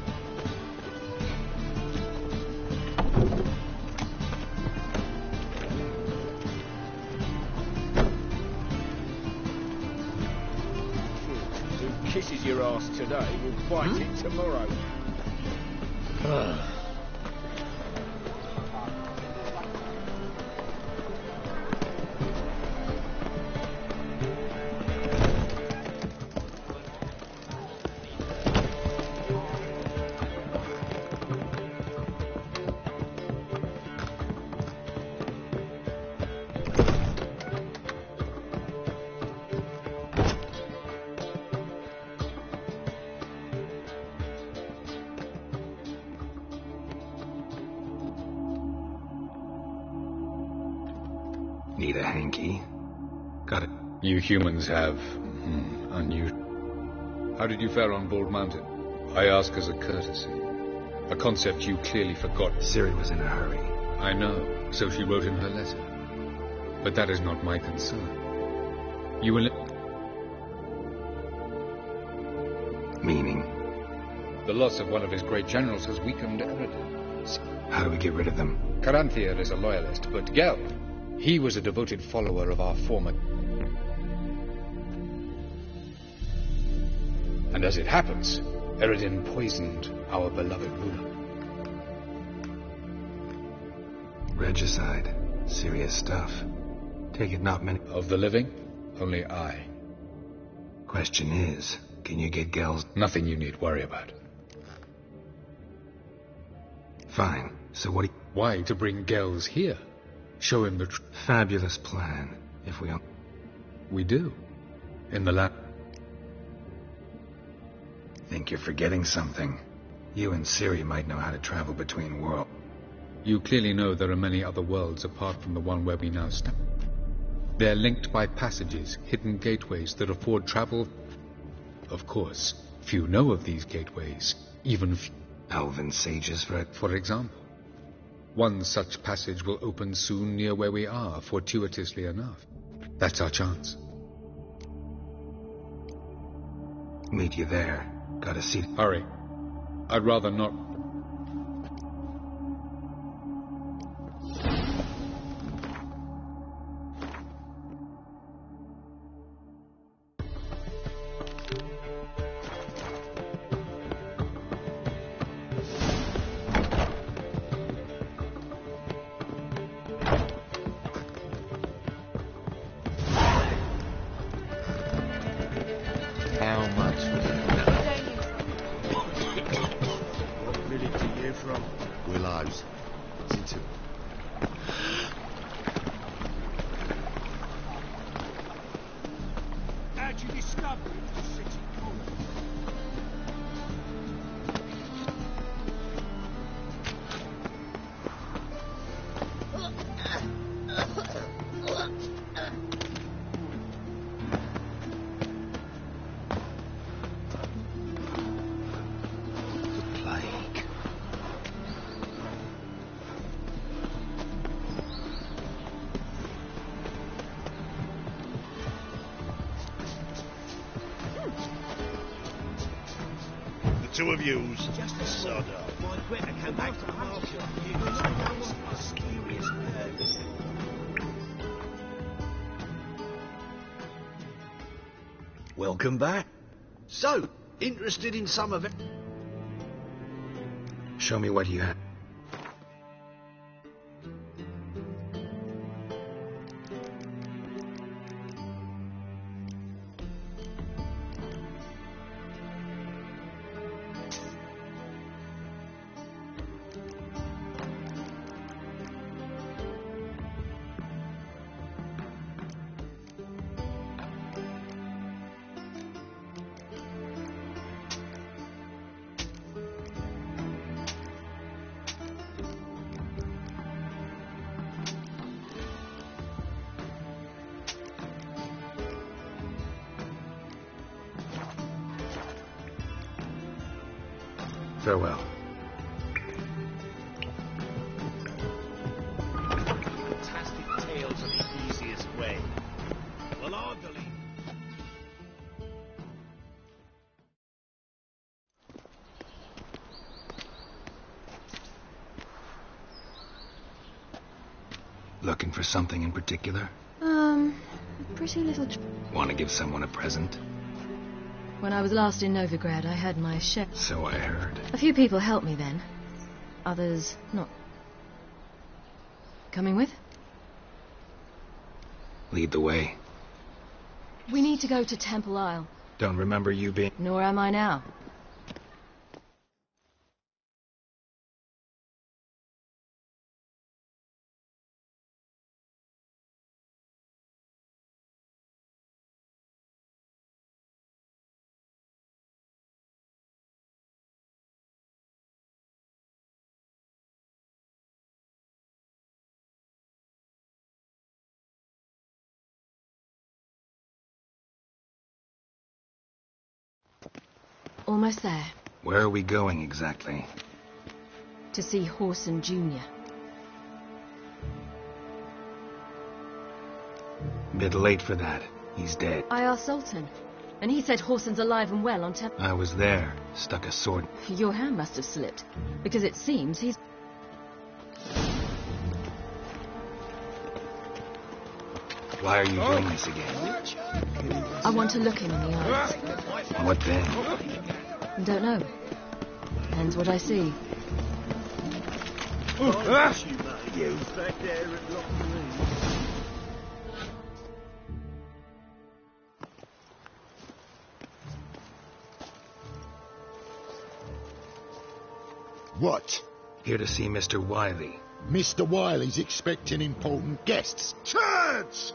Who kisses your ass today will bite it tomorrow. Need a hanky? Got it. You humans have... unusual... How did you fare on Bald Mountain? I ask as a courtesy. A concept you clearly forgot. Ciri was in a hurry. I know, so she wrote in her letter. But that is not my concern. You will... Meaning? The loss of one of his great generals has weakened Eridan. How do we get rid of them? Caranthir is a loyalist, but Gel, he was a devoted follower of our former... And as it happens, Eridan poisoned our beloved ruler. Regicide. Serious stuff. Take it not many... Of the living, only I. Question is, can you get Gel's... Nothing you need worry about. Fine. So what do you... Why to bring Gels here? Show him the... Fabulous plan. If we... We do. In the lab. Think you're forgetting something. You and Ciri might know how to travel between worlds. You clearly know there are many other worlds apart from the one where we now stand. They're linked by passages, hidden gateways that afford travel. Of course, few know of these gateways, even Elven sages, for example. One such passage will open soon near where we are, fortuitously enough. That's our chance. Meet you there. Got a seat. Hurry. I'd rather not... two of yous. Just a Sod sod off. My Greta came back from the market. Mysterious bird. Welcome back. So, interested in some of it? Show me what you have. Farewell. Fantastic tales are the easiest way. Well, I believe. Looking for something in particular? A pretty little... Want to give someone a present? When I was last in Novigrad, I had my share. So I heard. A few people helped me then. Others not. Coming with? Lead the way. We need to go to Temple Isle. Don't remember you being... Nor am I now. Almost there. Where are we going exactly? To see Horson Jr. Bit late for that. He's dead. I asked Sultan, and he said Horson's alive and well on Temple. I was there. Stuck a sword. Your hand must have slipped, because it seems he's... Why are you doing this again? I want to look him in the eyes. What then? Don't know. Depends what I see. You back there at Loch Marine. What? Here to see Mr. Wiley. Mr. Wiley's expecting important guests. Turds!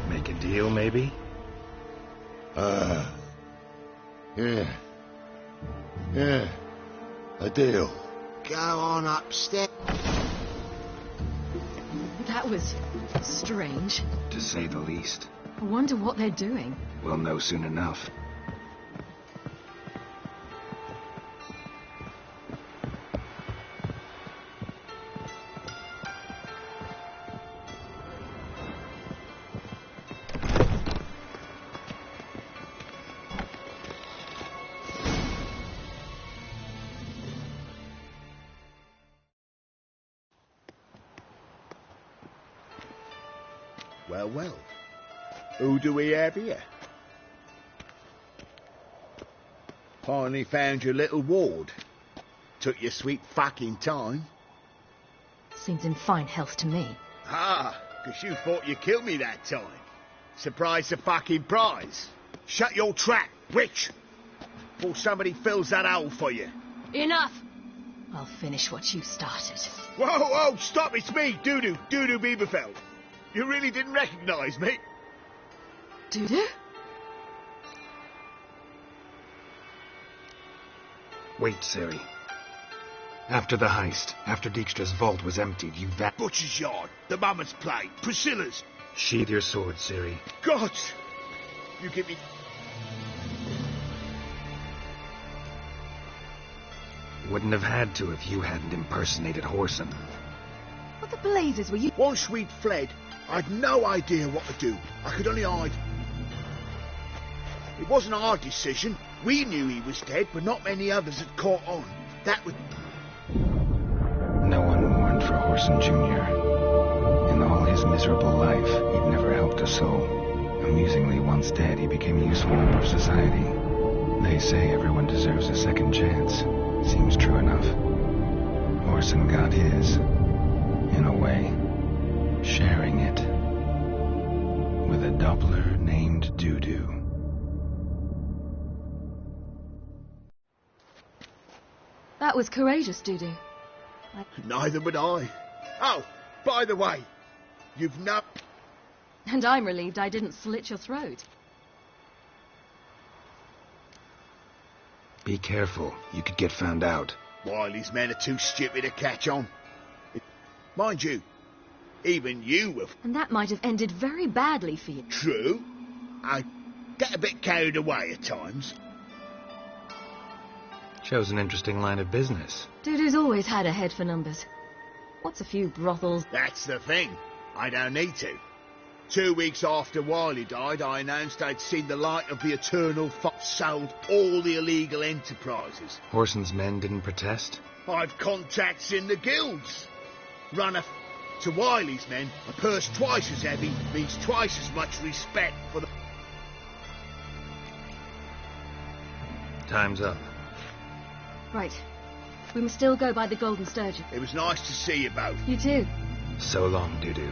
Make a deal, maybe? Yeah. Yeah. A deal. Go on upstairs. That was strange. To say the least. I wonder what they're doing. We'll know soon enough. Well, well. Who do we have here? Finally found your little ward. Took your sweet fucking time. Seems in fine health to me. Ah, 'cause you thought you killed me that time. Surprise the fucking prize. Shut your trap, witch, before somebody fills that hole for you. Enough! I'll finish what you started. Whoa, whoa, stop, it's me, Dudu Bieberfeld. You really didn't recognise me? Dudu? Wait, Siri. After the heist, after Dijkstra's vault was emptied, you Butcher's Yard, the Mama's Plate, Priscilla's. Sheathe your sword, Siri. God! You give me... Wouldn't have had to if you hadn't impersonated Horson. What the blazes were you... Once we'd fled, I'd no idea what to do. I could only hide. It wasn't our decision. We knew he was dead, but not many others had caught on. That was... No one mourned for Horson Jr. In all his miserable life, he'd never helped a soul. Amusingly, once dead, he became a useful member of society. They say everyone deserves a second chance. Seems true enough. Horson got his, in a way, sharing it with a Doppler named Doo-Doo. That was courageous, Doo-Doo. Neither would I. Oh, by the way, you've not... And I'm relieved I didn't slit your throat. Be careful. You could get found out. Wiley's men are too stupid to catch on. Mind you, even you were... And that might have ended very badly for you. True. I get a bit carried away at times. Shows an interesting line of business. Doo-Doo's always had a head for numbers. What's a few brothels? That's the thing. I don't need to. 2 weeks after Wiley died, I announced I'd seen the light of the eternal sold all the illegal enterprises. Horson's men didn't protest? I've contacts in the guilds. Run to Wiley's men, a purse twice as heavy means twice as much respect for the... Time's up. Right. We must still go by the Golden Sturgeon. It was nice to see you both. You too. So long, Doo-Doo.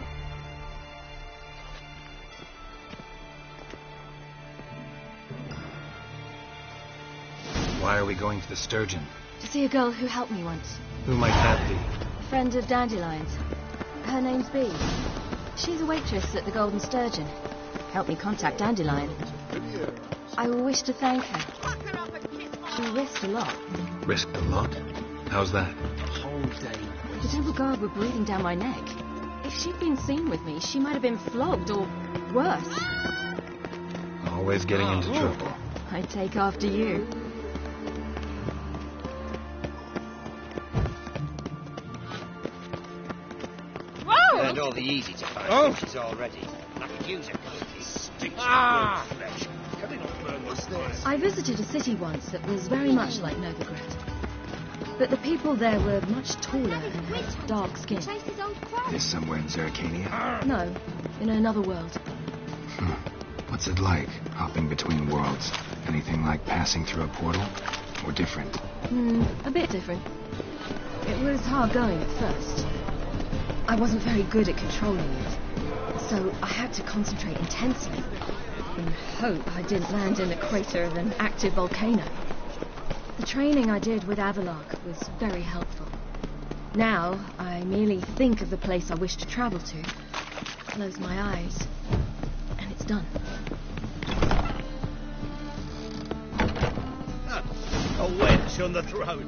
Why are we going to the Sturgeon? To see a girl who helped me once. Who might that be? A friend of Dandelion's. Her name's Bee. She's a waitress at the Golden Sturgeon. Helped me contact Dandelion. I wish to thank her. She risked a lot. Risked a lot? How's that? The Temple Guard were breathing down my neck. If she'd been seen with me, she might have been flogged or worse. Always getting into trouble. I'd take after you. And all the easy to find fishes already. I could use a cookie. Stinks of flesh. Coming on, burn what's this? I visited a city once that was very much like Novigrad. But the people there were much taller and had dark skin. This somewhere in Zeracania? No, in another world. What's it like, hopping between worlds? Anything like passing through a portal? Or different? A bit different. It was hard going at first. I wasn't very good at controlling it, so I had to concentrate intensely and hope I didn't land in the crater of an active volcano. The training I did with Avalok was very helpful. Now, I merely think of the place I wish to travel to, close my eyes, and it's done. A wench on the throat.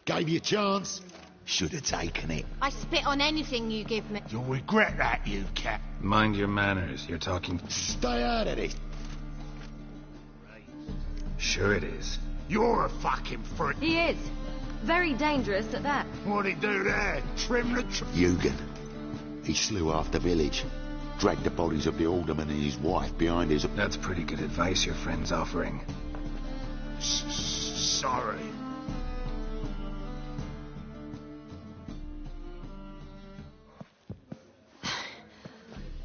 Gave you a chance. Should have taken it. I spit on anything you give me. You'll regret that, you cat. Mind your manners. You're talking... Stay out of this. Sure it is. You're a fucking freak. He is. Very dangerous at that. What'd he do there? Trim the tree? Eugen. He slew half the village. Dragged the bodies of the alderman and his wife behind his... That's pretty good advice your friend's offering. Sorry.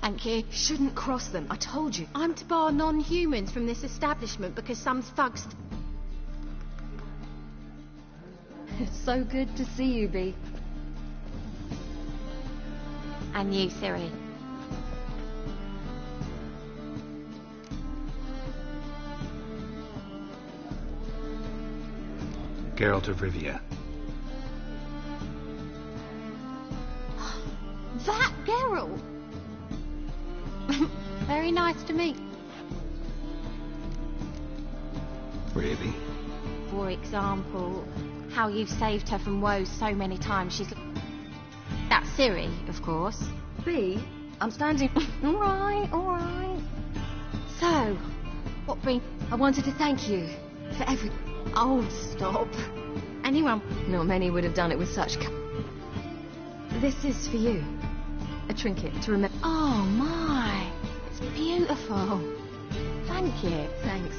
Thank you. Shouldn't cross them, I told you. I'm to bar non-humans from this establishment because some thugs... It's so good to see you, Bee. And you, Ciri. Geralt of Rivia. That Geralt! Very nice to meet. Really? For example, how you've saved her from woes so many times. She's... That's Ciri, of course. Bee, I'm standing... All right. So, what brings... I wanted to thank you for every... Oh, stop. Anyone... Not many would have done it with such... This is for you. A trinket to remember. Oh, my. It's beautiful. Thank you. Thanks.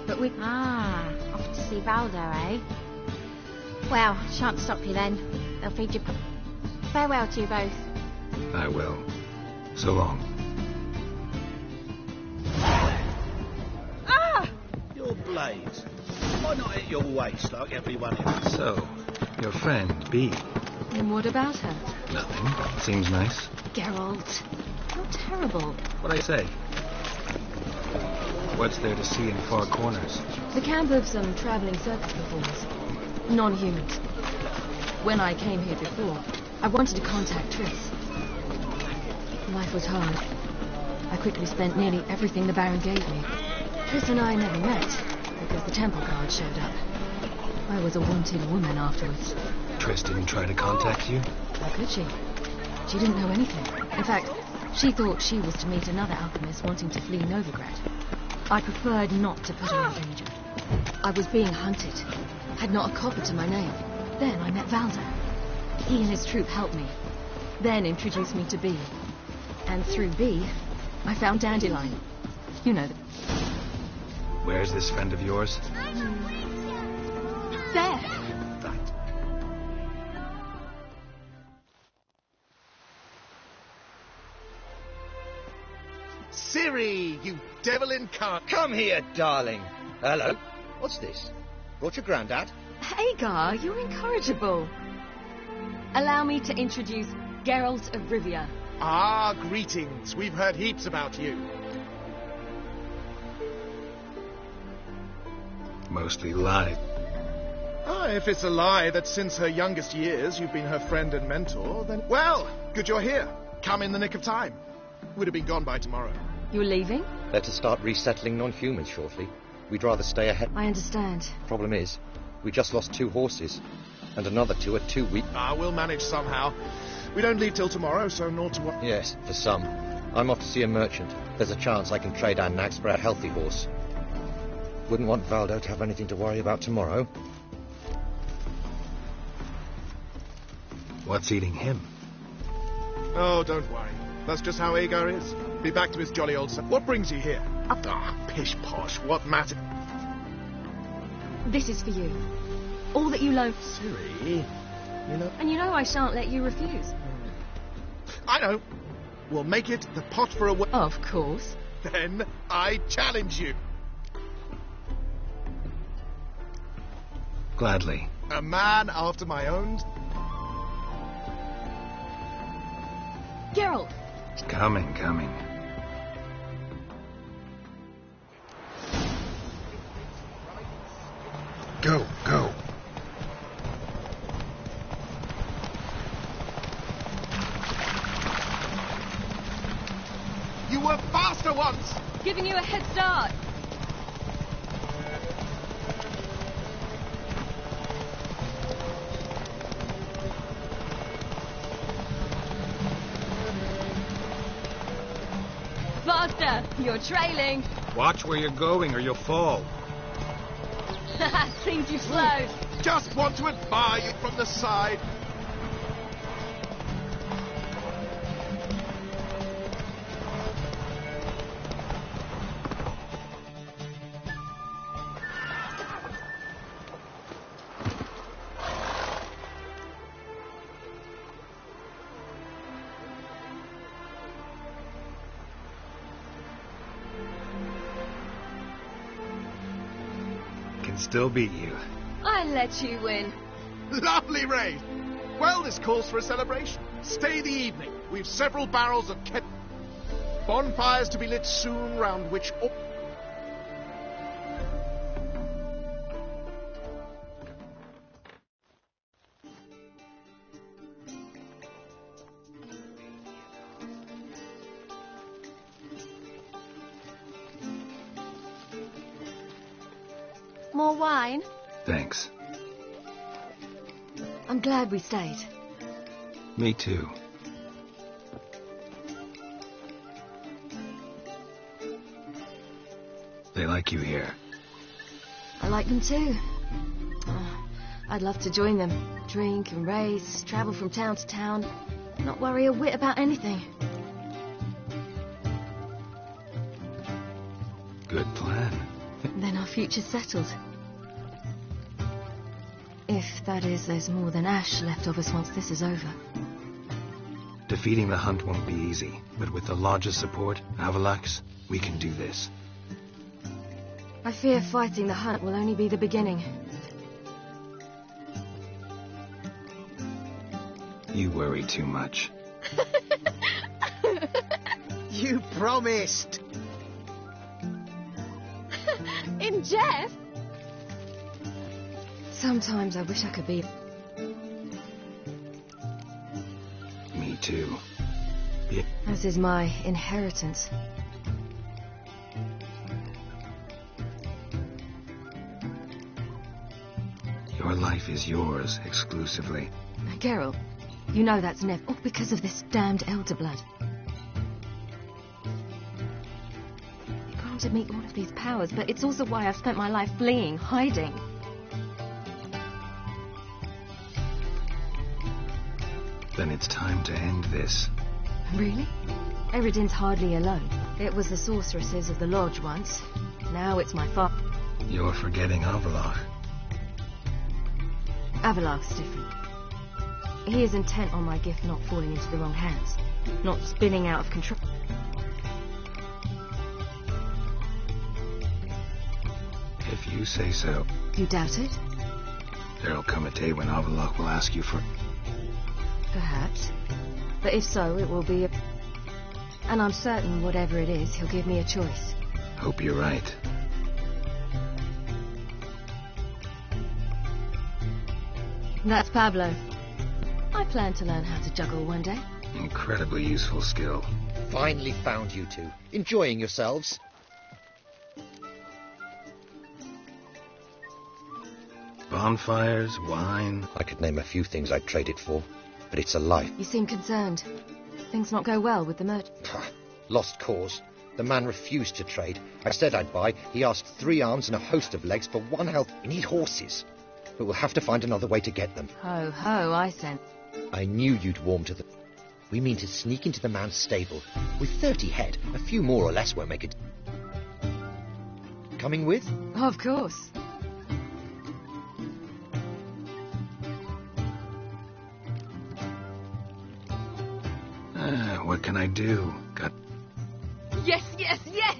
But we... off to see Valdo, eh? Well, shan't stop you then. They'll feed you... Farewell to you both. I will. So long. Your blades. Why not at your waist like everyone else? So, your friend, B. And what about her? Nothing. Seems nice. Geralt, you're terrible. What'd I say? What's there to see in far corners? The camp of some travelling circus performers. Non-humans. When I came here before, I wanted to contact Triss. Life was hard. I quickly spent nearly everything the Baron gave me. Triss and I never met, because the temple guard showed up. I was a wanted woman afterwards. Triss didn't try to contact you? How could she? She didn't know anything. In fact, she thought she was to meet another alchemist wanting to flee Novigrad. I preferred not to put her in danger. I was being hunted. Had not a copper to my name. Then I met Valdo. He and his troop helped me. Then introduced me to B. And through B, I found Dandelion. You know them. Where's this friend of yours? There. Ciri, you devil incarnate. Come here, darling. Hello. What's this? Brought your granddad? Hagar, you're incorrigible. Allow me to introduce Geralt of Rivia. Ah, greetings. We've heard heaps about you. Mostly lies. If it's a lie that since her youngest years you've been her friend and mentor, then... Well, good you're here. Come in the nick of time. Would have been gone by tomorrow. You're leaving? Better start resettling non-humans shortly. We'd rather stay ahead. I understand. Problem is, we just lost 2 horses. And another 2 are too weak. We'll manage somehow. We don't leave till tomorrow, so naught to what... Yes, for some. I'm off to see a merchant. There's a chance I can trade our nags for a healthy horse. Wouldn't want Valdo to have anything to worry about tomorrow. What's eating him? Oh, don't worry. That's just how Agar is. Be back to his jolly old self. What brings you here? Pish-posh. What matter? This is for you. All that you loan... Ciri, you know... And you know I shan't let you refuse. I know. We'll make it the pot for a... Of course. Then I challenge you. Gladly. A man after my own... Geralt! Coming. Go. You were faster once! Giving you a head start. Faster! You're trailing. Watch where you're going or you'll fall. Seems you've slowed. Just want to admire you from the side. Can still beat you. I let you win. Lovely raid. Well, this calls for a celebration. Stay the evening. We've several barrels of bonfires to be lit soon, round which all... More wine? Thanks. I'm glad we stayed. Me too. They like you here. I like them too. I'd love to join them. Drink and race, travel from town to town, not worry a whit about anything. Good plan. Then our future's settled. If, that is, there's more than ash left of us once this is over. Defeating the Hunt won't be easy, but with the Lodge's support, Avalax, we can do this. I fear fighting the Hunt will only be the beginning. You worry too much. You promised! In jest? Sometimes I wish I could be... Me too. As is my inheritance. Your life is yours, exclusively. Geralt, you know that's never... all because of this damned elder blood. It granted me all of these powers, but it's also why I've spent my life fleeing, hiding. Then it's time to end this. Really? Eredin's hardly alone. It was the sorceresses of the Lodge once. Now it's my father. You're forgetting Avalach. Avalach's different. He is intent on my gift not falling into the wrong hands. Not spinning out of control. If you say so. You doubt it? There'll come a day when Avalach will ask you for... Perhaps. But if so, it will be a... And I'm certain whatever it is, he'll give me a choice. Hope you're right. That's Pablo. I plan to learn how to juggle one day. Incredibly useful skill. Finally found you two. Enjoying yourselves? Bonfires, wine... I could name a few things I'd trade it for, but it's a life. You seem concerned. Things not go well with the merchant. Lost cause. The man refused to trade. I said I'd buy. He asked 3 arms and a host of legs for 1 health. We need horses. But we'll have to find another way to get them. Ho, ho, I sense. I knew you'd warm to them. We mean to sneak into the man's stable. With 30 head, a few more or less won't make it. Coming with? Of course. What can I do? Yes, yes, yes!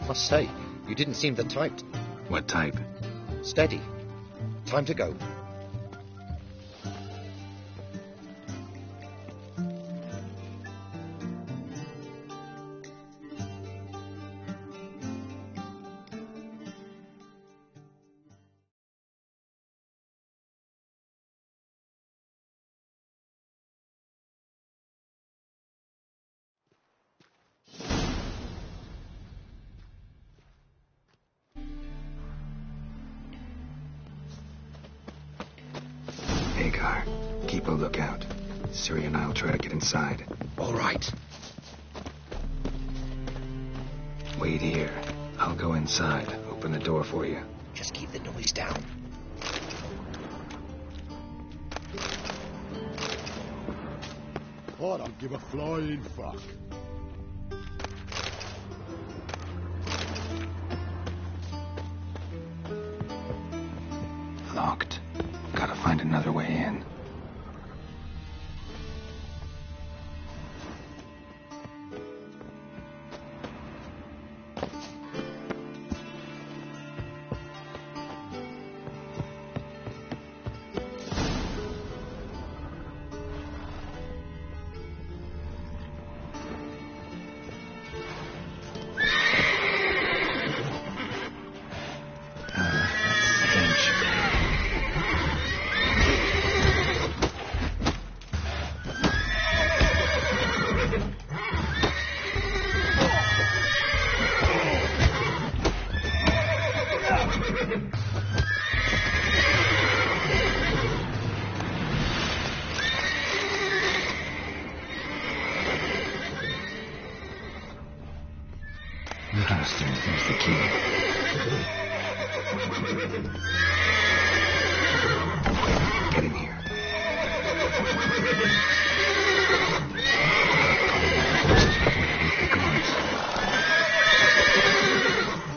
Must say, you didn't seem the type. What type? Steady. Time to go. Hagar, keep a lookout. Ciri and I'll try to get inside. All right. Wait here. I'll go inside. Open the door for you. Just keep the noise down. I don't give a flying fuck. Locked. Gotta find another way in. Interesting. Here's the key. Get in here.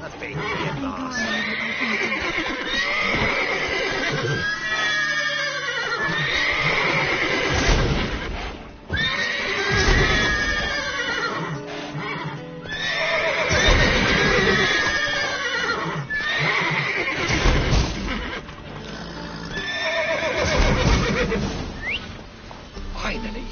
That's big, boss. Finally.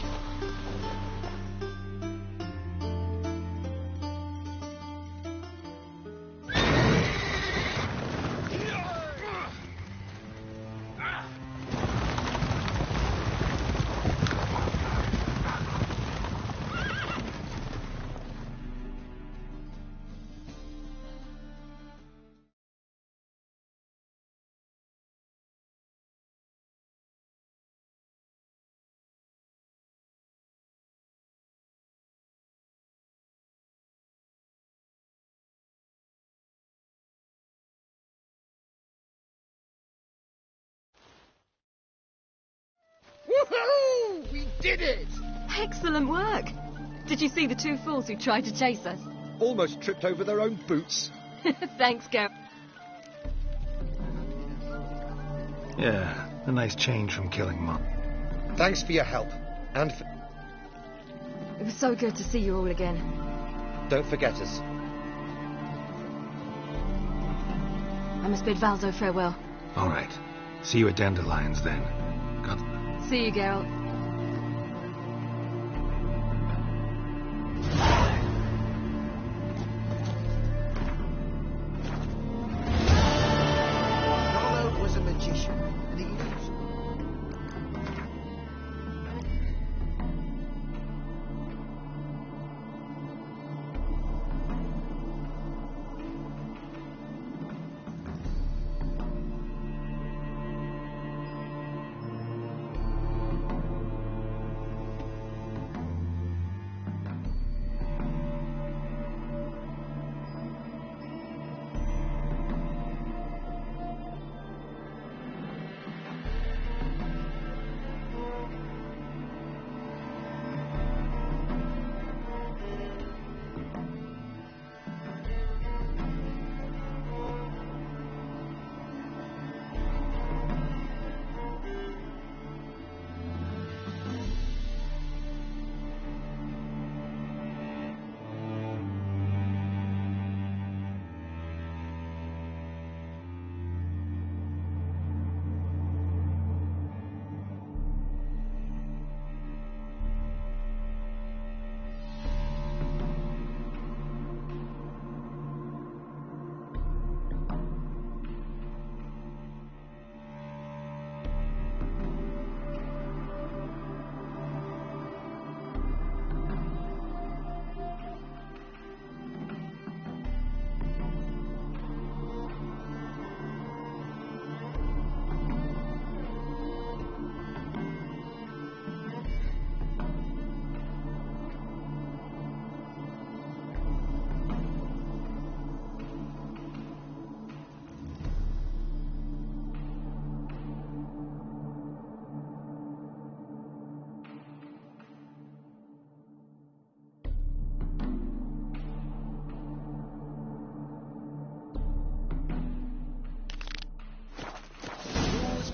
Woohoo! We did it! Excellent work. Did you see the two fools who tried to chase us? Almost tripped over their own boots. Thanks, Garrett. Yeah, a nice change from killing Mom. Thanks for your help. And for... It was so good to see you all again. Don't forget us. I must bid Valzo farewell. All right. See you at Dandelions, then. God. See you, Geralt. Rollo was a magician, and he used...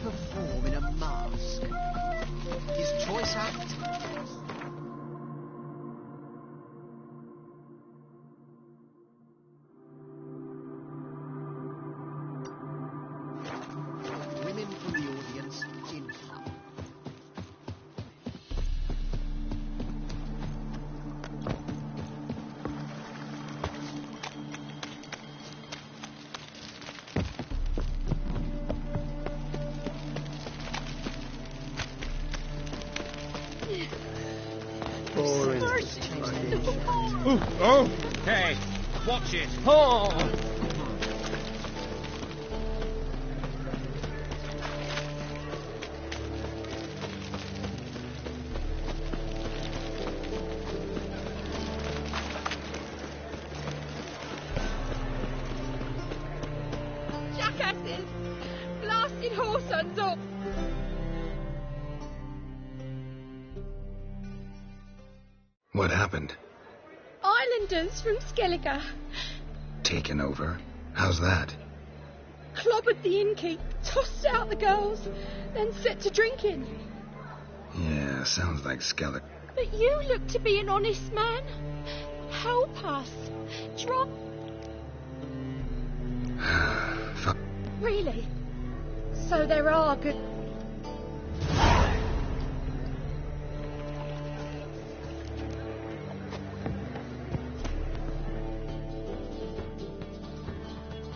perform in a mask. His choice act? Women from the audience in high. Oh! Hey, watch it! Oh! Jackasses! Blasted horse under! What happened? Islanders from Skellige. Taken over? How's that? Clobbered the innkeep, tossed out the girls, then set to drinking. Yeah, sounds like Skellige. But you look to be an honest man. Help us. Drop. Really? So there are good...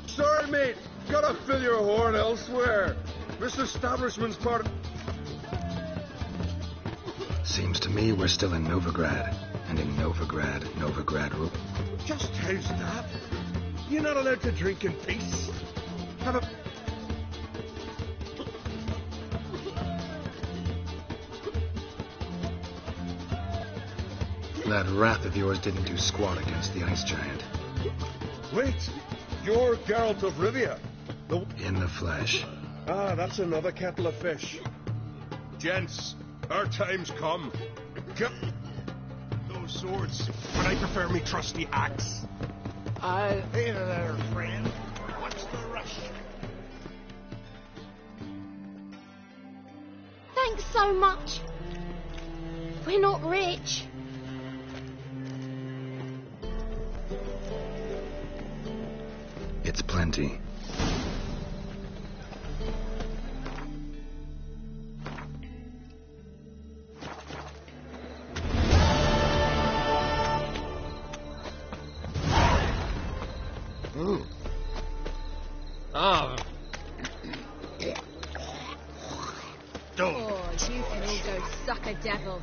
Sorry, mate. Gotta fill your horn elsewhere. This establishment's part of... Seems to me we're still in Novigrad. And in Novigrad rule. Just how's that? You're not allowed to drink in peace. Have a... That wrath of yours didn't do squat against the ice giant. Wait, you're Geralt of Rivia. In the flesh. Ah, that's another kettle of fish. Gents, our time's come. Get those swords, but I prefer me trusty axe. Hey there, friend. What's the rush? Thanks so much. We're not rich. It's plenty. Oh, you can all go suck a devil.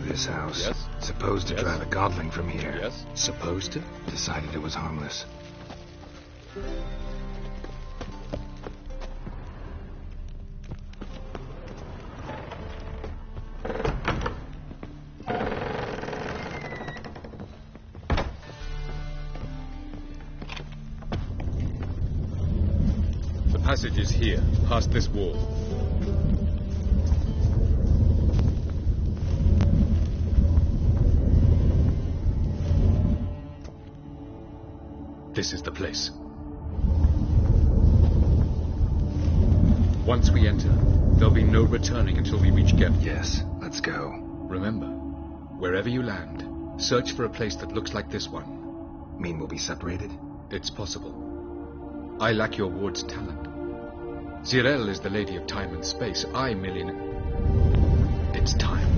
This house. Yes? Supposed to Yes? drive a godling from here. Yes? Supposed to? Decided it was harmless. The passage is here, past this wall. This is the place. Once we enter, there'll be no returning until we reach Gep. Yes, let's go. Remember, wherever you land, search for a place that looks like this one. Mean we'll be separated? It's possible. I lack your ward's talent. Zirel is the lady of time and space. I merely... It's time.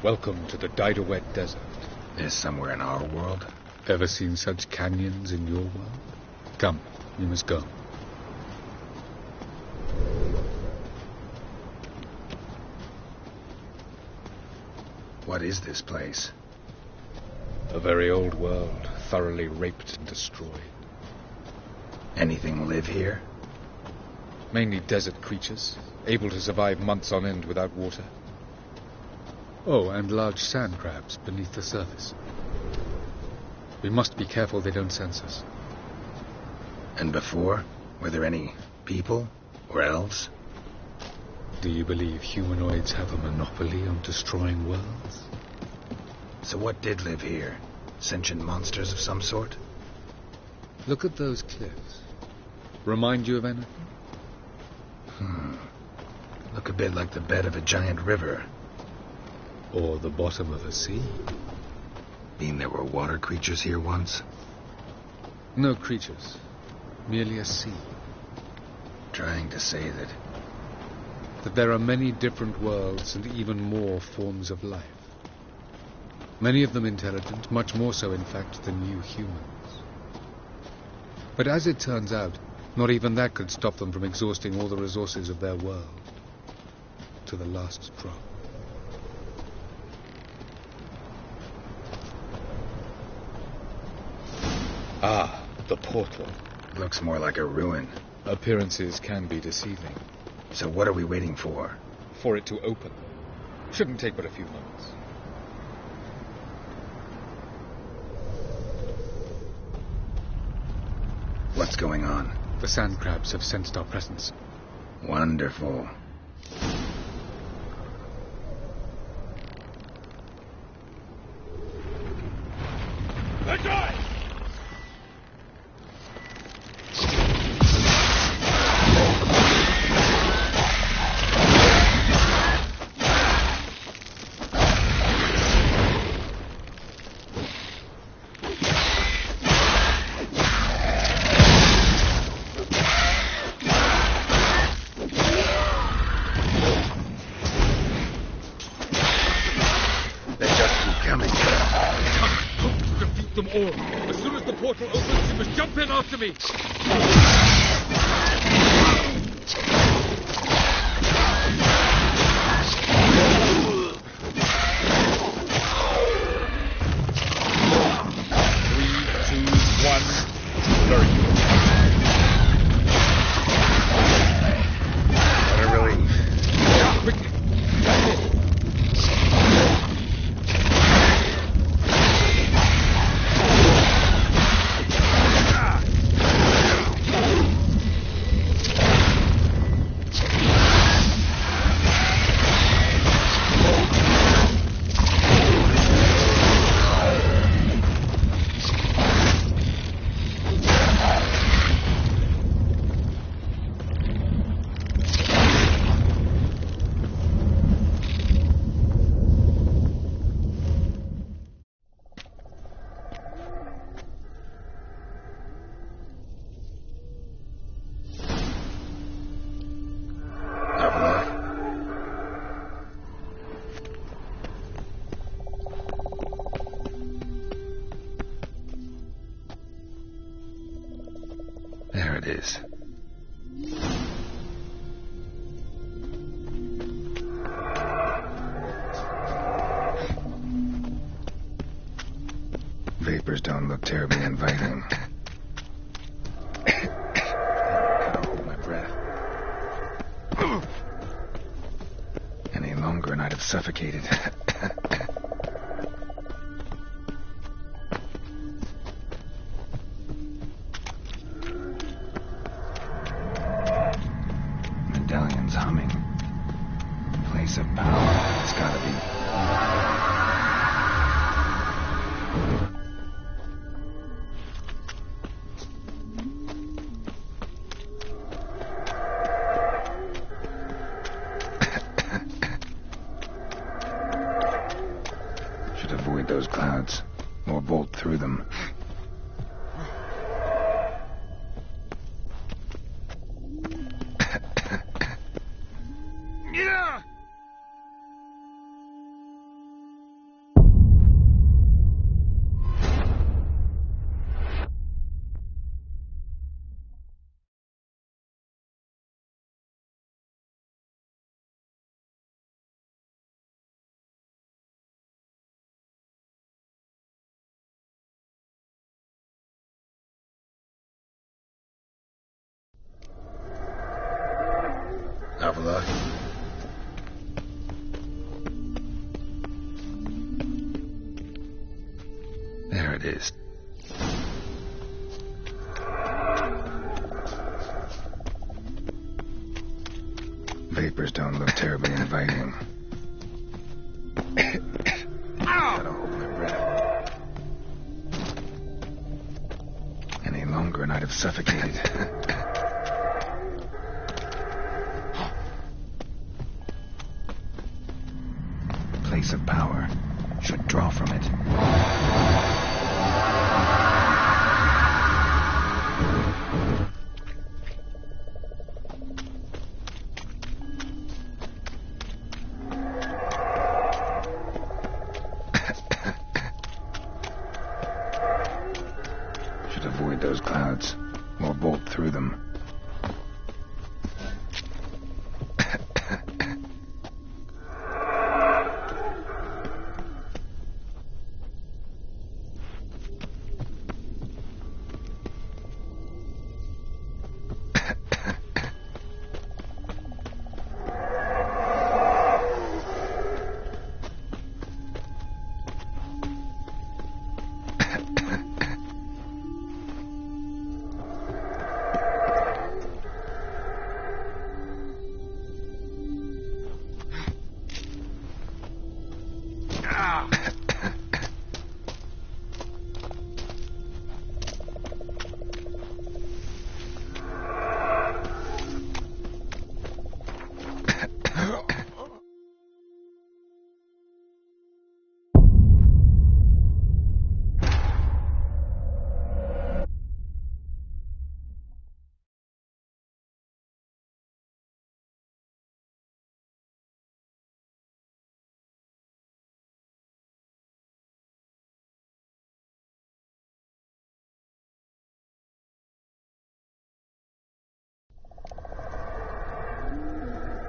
Welcome to the Didowet Desert. This somewhere in our world? Ever seen such canyons in your world? Come, we must go. What is this place? A very old world, thoroughly raped and destroyed. Anything live here? Mainly desert creatures, able to survive months on end without water. Oh, and large sand crabs beneath the surface. We must be careful they don't sense us. And before? Were there any people? Or elves? Do you believe humanoids have a monopoly on destroying worlds? So what did live here? Sentient monsters of some sort? Look at those cliffs. Remind you of anything? Look a bit like the bed of a giant river. Or the bottom of a sea. Mean there were water creatures here once? No creatures. Merely a sea. Trying to say that there are many different worlds and even more forms of life. Many of them intelligent, much more so in fact than you humans. But as it turns out, not even that could stop them from exhausting all the resources of their world. To the last drop. Ah, the portal. Looks more like a ruin. Appearances can be deceiving. So what are we waiting for? For it to open. Shouldn't take but a few moments. What's going on? The sand crabs have sensed our presence. Wonderful. Let's go! Them all. As soon as the portal opens, you must jump in after me. 3, 2, 1. Very good. What a relief. Quickly. There it is. Vapors don't look terribly inviting. Gotta hold my breath. Any longer and I'd have suffocated. Medallion's humming. Place of power. It's gotta be. Should avoid those clouds, or bolt through them. Avila. There it is. Vapors don't look terribly inviting. Gotta hold my breath. Any longer and I'd have suffocated. Place of power. Should draw from it. Should avoid those clouds, or bolt through them.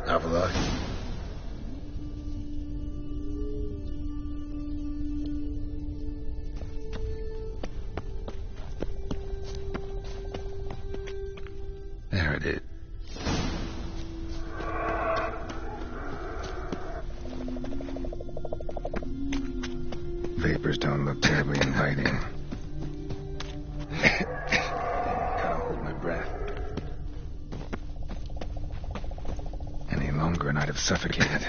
Avila. There it is. Vapors don't look terribly inviting. Gotta hold my breath. Any longer and I'd have suffocated.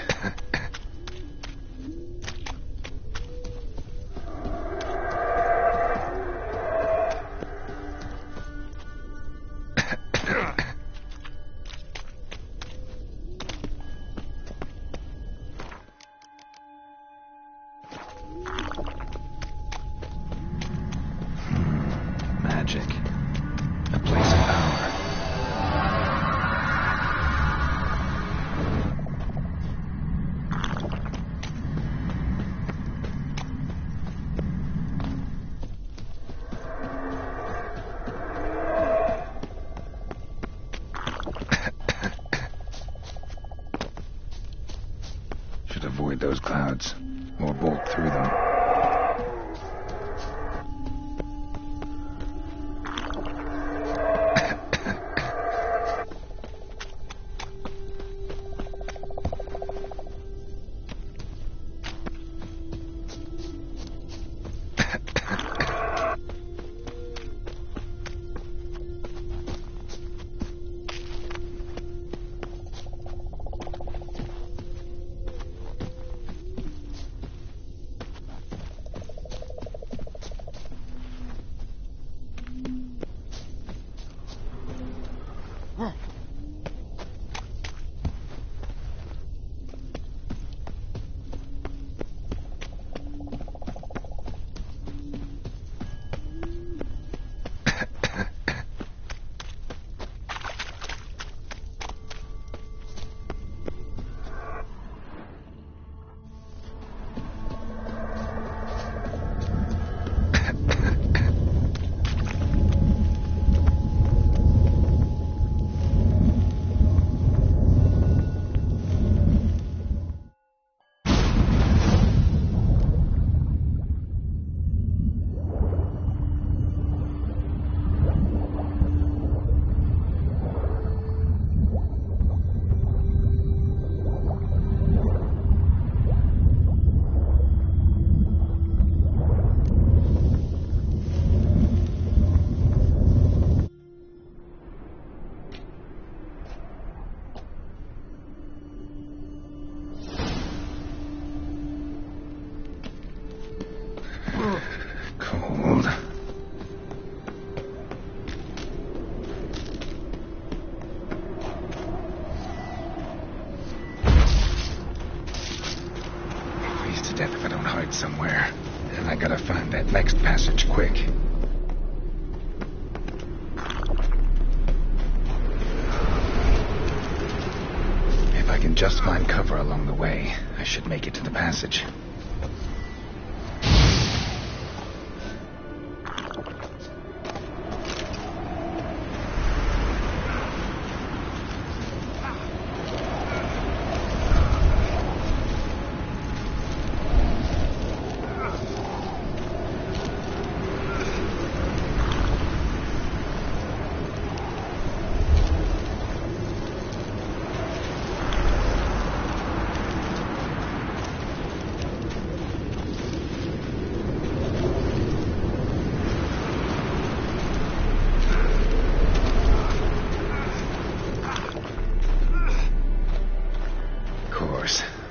Magic. A place of power. Should avoid those clouds, or bolt through them. void somewhere, and I gotta find that next passage quick. If I can just find cover along the way, I should make it to the passage.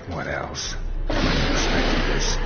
What else? I might have expected this.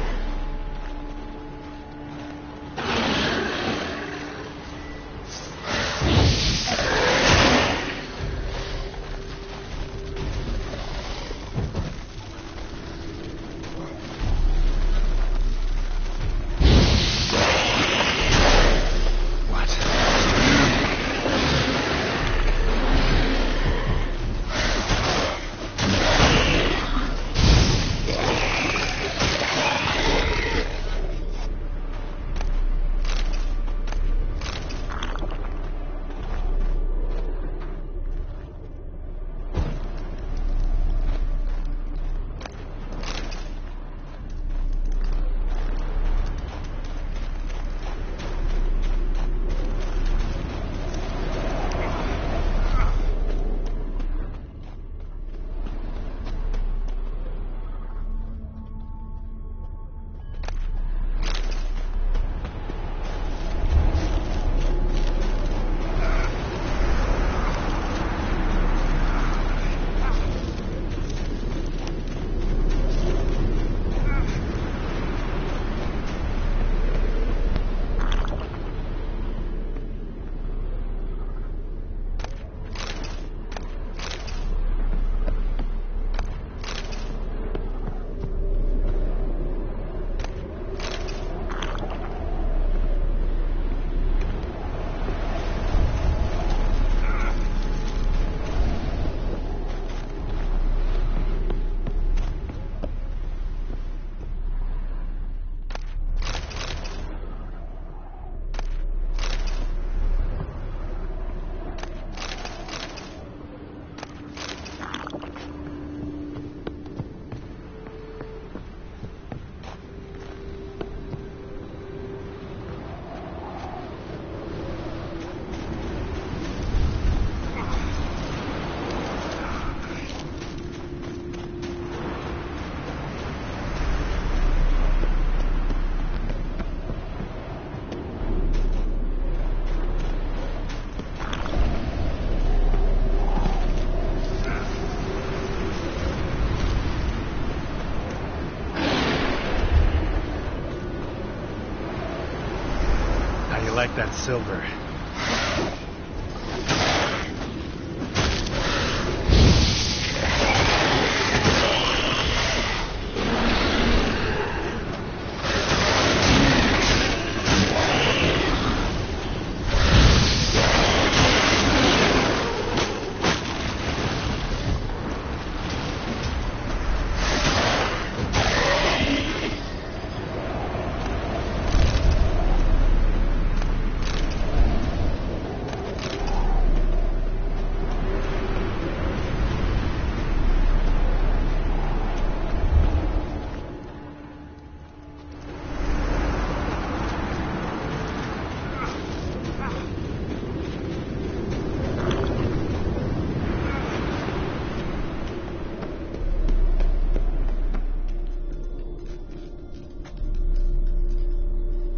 Like that silver.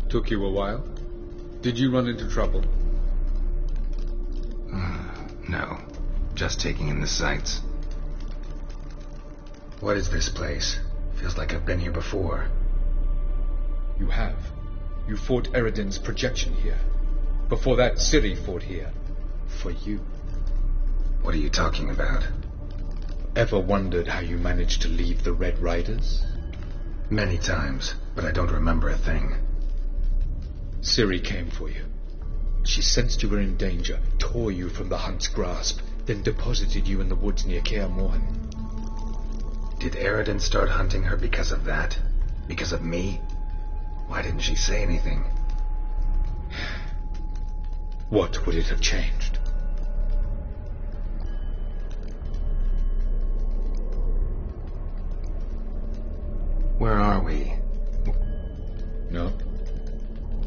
Took you a while? Did you run into trouble? No. Just taking in the sights. What is this place? Feels like I've been here before. You have. You fought Eredin's projection here. Before that, Ciri fought here. For you. What are you talking about? Ever wondered how you managed to leave the Red Riders? Many times. but I don't remember a thing. Ciri came for you. She sensed you were in danger, tore you from the hunt's grasp, then deposited you in the woods near Kaer Morhen. Did Eridan start hunting her because of that? Because of me? Why didn't she say anything? What would it have changed? Where are we? No.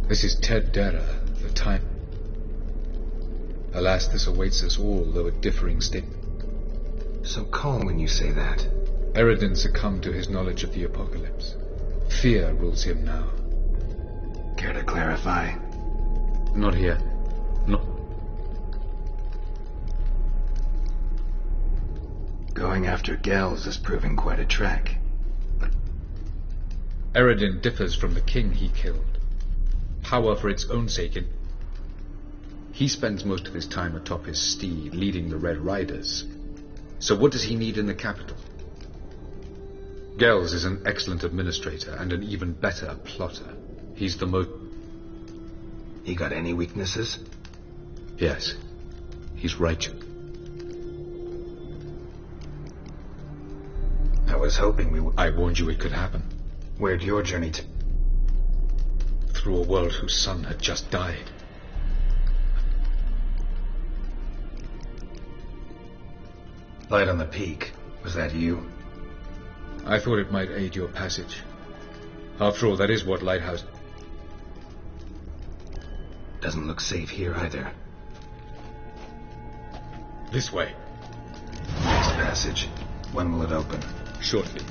This is Ted Dara, the time. Alas, this awaits us all, though at differing state. So calm when you say that. Eridan succumbed to his knowledge of the apocalypse. Fear rules him now. Care to clarify? Not here. No. Going after Gels is proving quite a trek. Eridan differs from the king he killed. Power for its own sake, and he spends most of his time atop his steed, leading the Red Riders. So what does he need in the capital? Gels is an excellent administrator and an even better plotter. He's the most... He got any weaknesses? Yes. He's righteous. I was hoping we would... I warned you it could happen. Where'd your journey to... Through a world whose son had just died. Light on the peak. Was that you? I thought it might aid your passage. After all, that is what Lighthouse... Doesn't look safe here either. This way. Next passage. When will it open? Shortly.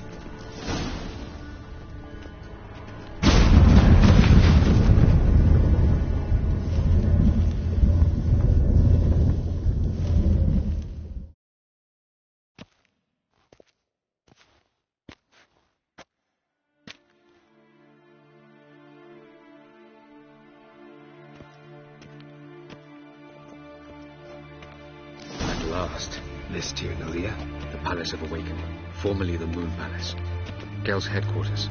List here, Nalia. The Palace of Awakening, formerly the Moon Palace. Gel's headquarters.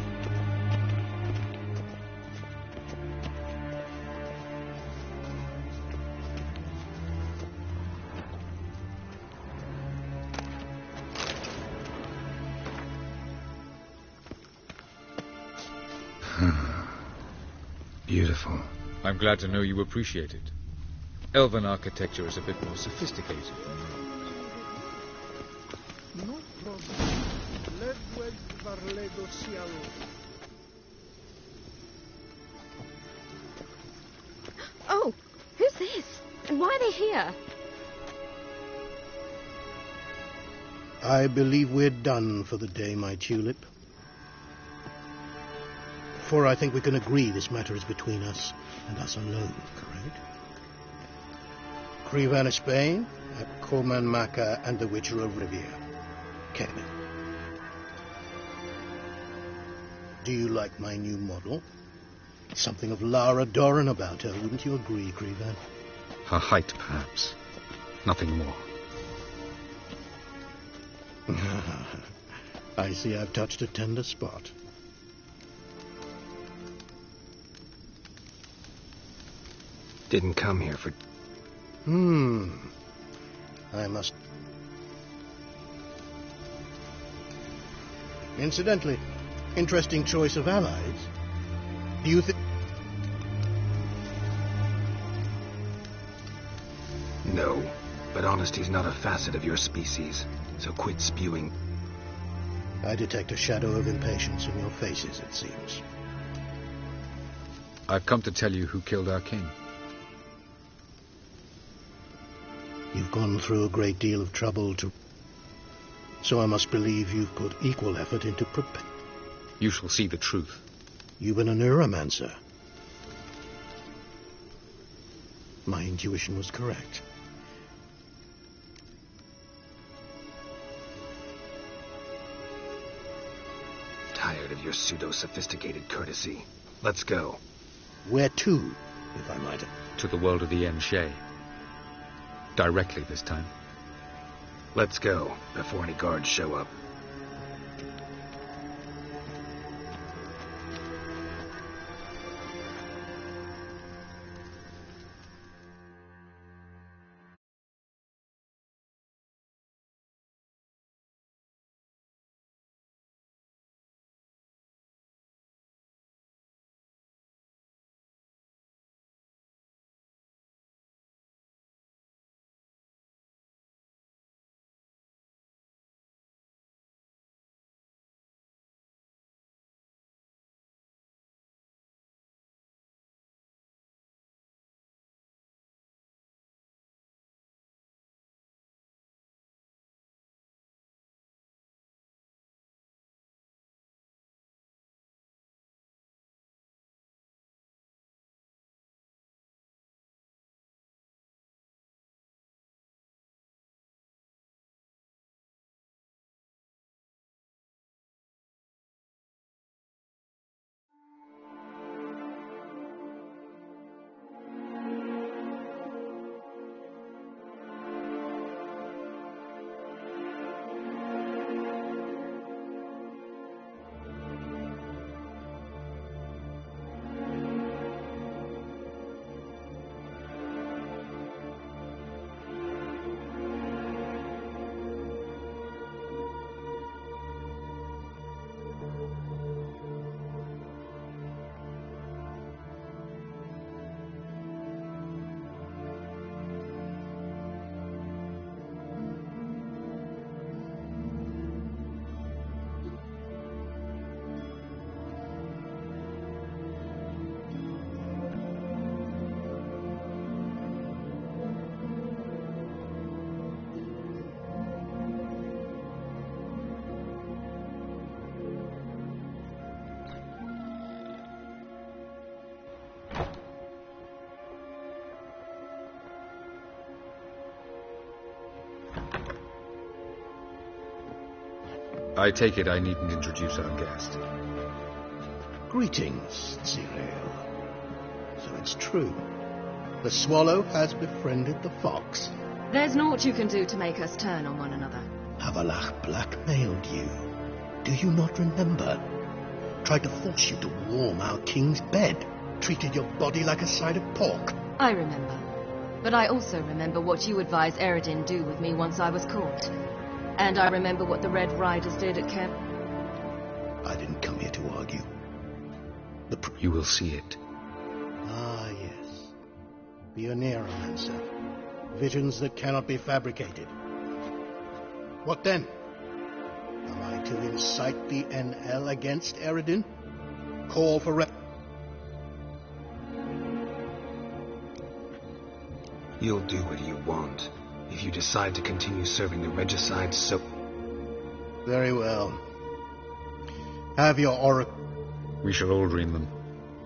Beautiful. I'm glad to know you appreciate it. Elven architecture is a bit more sophisticated. Oh, who's this? And why are they here? I believe we're done for the day, my tulip. For I think we can agree this matter is between us and us alone, correct? Crevan of Spain, Coleman Maca, and the Witcher of Rivia. Kevin. Do you like my new model? Something of Lara Doran about her, wouldn't you agree, Crevan? Her height, perhaps. Nothing more. I see I've touched a tender spot. Didn't come here for... I must... Incidentally, interesting choice of allies. Do you think... No, but honesty's not a facet of your species, so quit spewing. I detect a shadow of impatience in your faces, it seems. I've come to tell you who killed our king. You've gone through a great deal of trouble to... So I must believe you've put equal effort into prepare... You shall see the truth. You've been a neuromancer. My intuition was correct. Tired of your pseudo-sophisticated courtesy. Let's go. Where to, if I might? To the world of the Enshe. Directly this time. Let's go, before any guards show up. I take it I needn't introduce our guest. Greetings, Cyril. So it's true. The swallow has befriended the fox. There's naught you can do to make us turn on one another. Havelach blackmailed you. Do you not remember? Tried to force you to warm our king's bed. Treated your body like a side of pork. I remember. But I also remember what you advised Eredin do with me once I was caught. And I remember what the Red Riders did at camp. I didn't come here to argue. You will see it. Ah, yes. The Oneromancer. Visions that cannot be fabricated. What then? Am I to incite the NL against Eredin? Call for You'll do what you want. If you decide to continue serving the regicide, so... Very well. Have your oracle... We shall all dream them,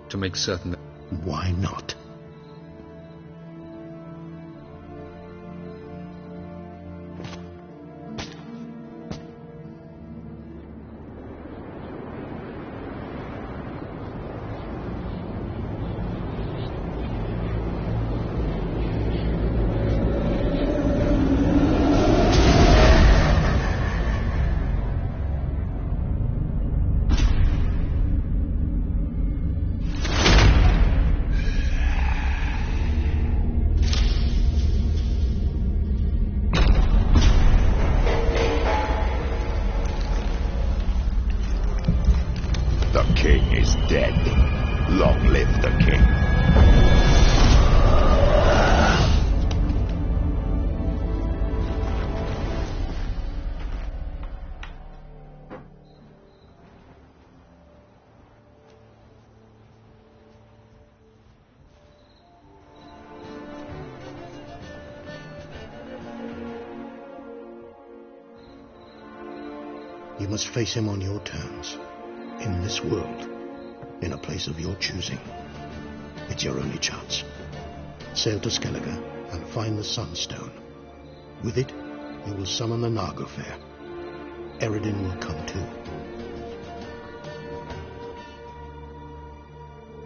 to make certain that... Why not? The king is dead. Long live the king. You must face him on your terms. In this world. In a place of your choosing. It's your only chance. Sail to Skellige and find the Sunstone. With it, you will summon the Naga Fair. Eredin will come too.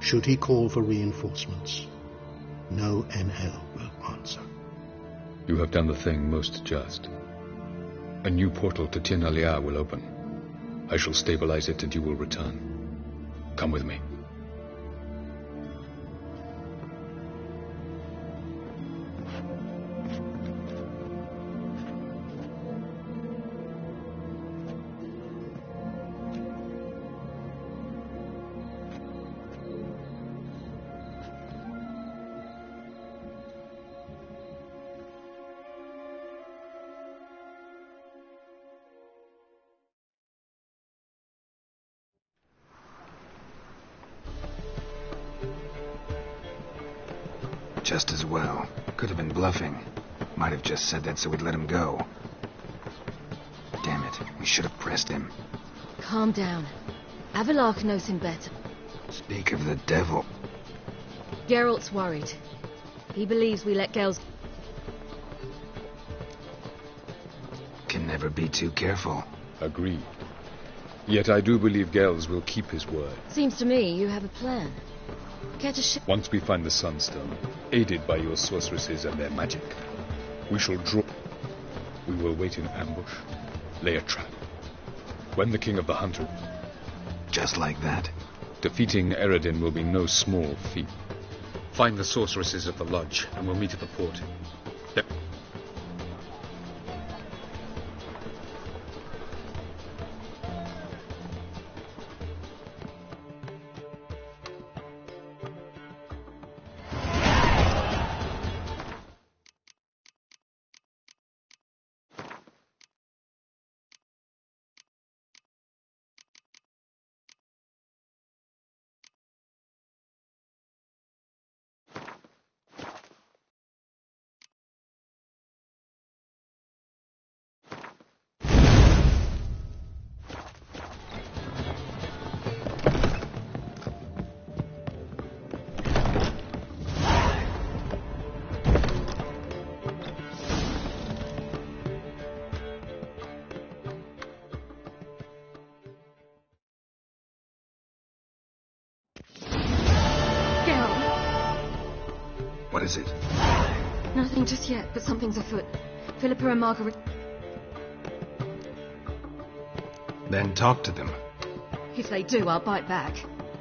Should he call for reinforcements, no NL will answer. You have done the thing most just. A new portal to Tin Alia will open. I shall stabilize it and you will return. Come with me. Just as well. Could have been bluffing. Might have just said that so we'd let him go. Damn it, we should have pressed him. Calm down. Avalok knows him better. Speak of the devil. Geralt's worried. He believes we let Gels... Can never be too careful. Agreed. Yet I do believe Gels will keep his word. Seems to me you have a plan. Care to Once we find the Sunstone, aided by your sorceresses and their magic, we shall draw... We will wait in ambush, lay a trap. When the King of the Hunter... Just like that? Defeating Eredin will be no small feat. Find the sorceresses at the lodge, and we'll meet at the port. What is it? Nothing just yet, but something's afoot. Philippa and Margaret... Then talk to them. If they do, I'll bite back.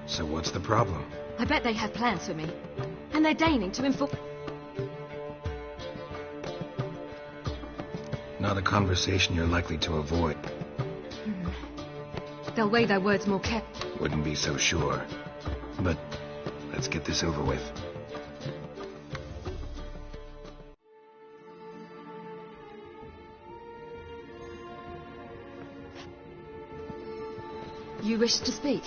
So what's the problem? I bet they have plans for me. And they're deigning to inform... Not a conversation you're likely to avoid. They'll weigh their words more carefully. Wouldn't be so sure. But let's get this over with. You wish to speak?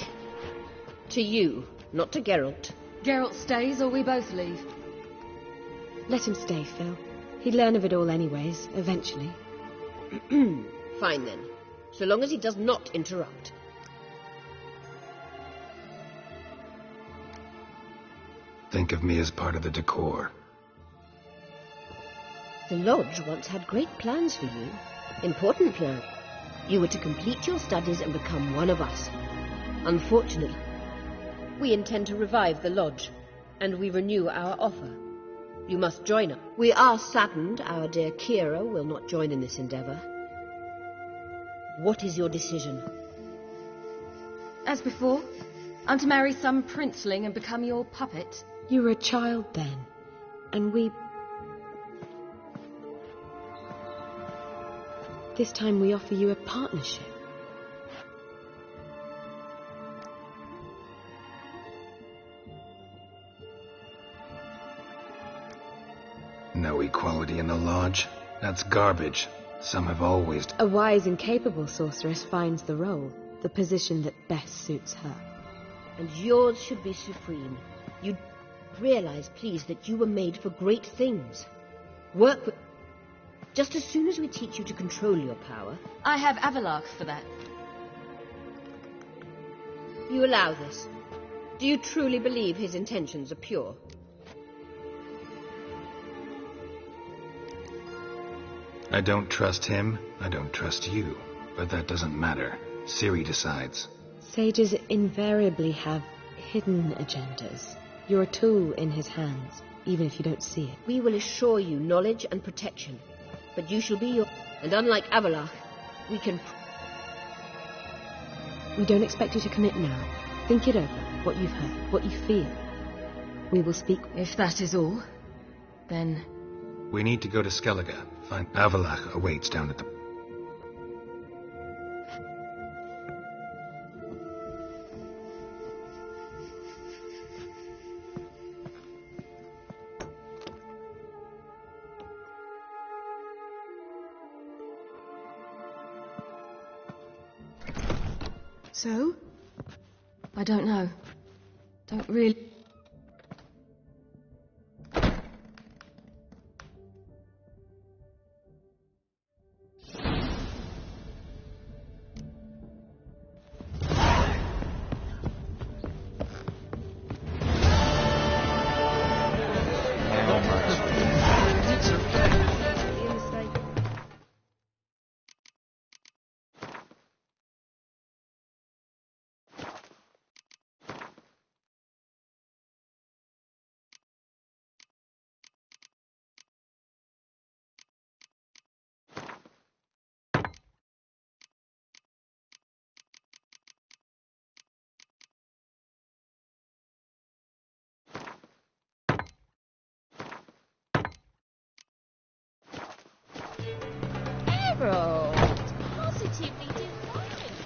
To you, not to Geralt. Geralt stays or we both leave? Let him stay, Phil. He'd learn of it all anyways, eventually. Fine then. So long as he does not interrupt. Think of me as part of the decor. The Lodge once had great plans for you. Important plans. You were to complete your studies and become one of us. Unfortunately, we intend to revive the Lodge, and we renew our offer. You must join us. We are saddened our dear Kira will not join in this endeavour. What is your decision? As before, I'm to marry some princeling and become your puppet. You were a child then, and we... This time we offer you a partnership. No equality in the Lodge? That's garbage. Some have always... A wise and capable sorceress finds the role, the position that best suits her. And yours should be supreme. You realize, please, that you were made for great things. Work with... Just as soon as we teach you to control your power... I have Avalach for that. You allow this. Do you truly believe his intentions are pure? I don't trust him, I don't trust you. But that doesn't matter. Ciri decides. Sages invariably have hidden agendas. You're a tool in his hands, even if you don't see it. We will assure you knowledge and protection. But you shall be your... And unlike Avalach, we can... We don't expect you to commit now. Think it over, what you've heard, what you feel. We will speak... If that is all, then... We need to go to Skellige. Find Avalach awaits down at the... So? I don't know. Don't really... It's positively delightful.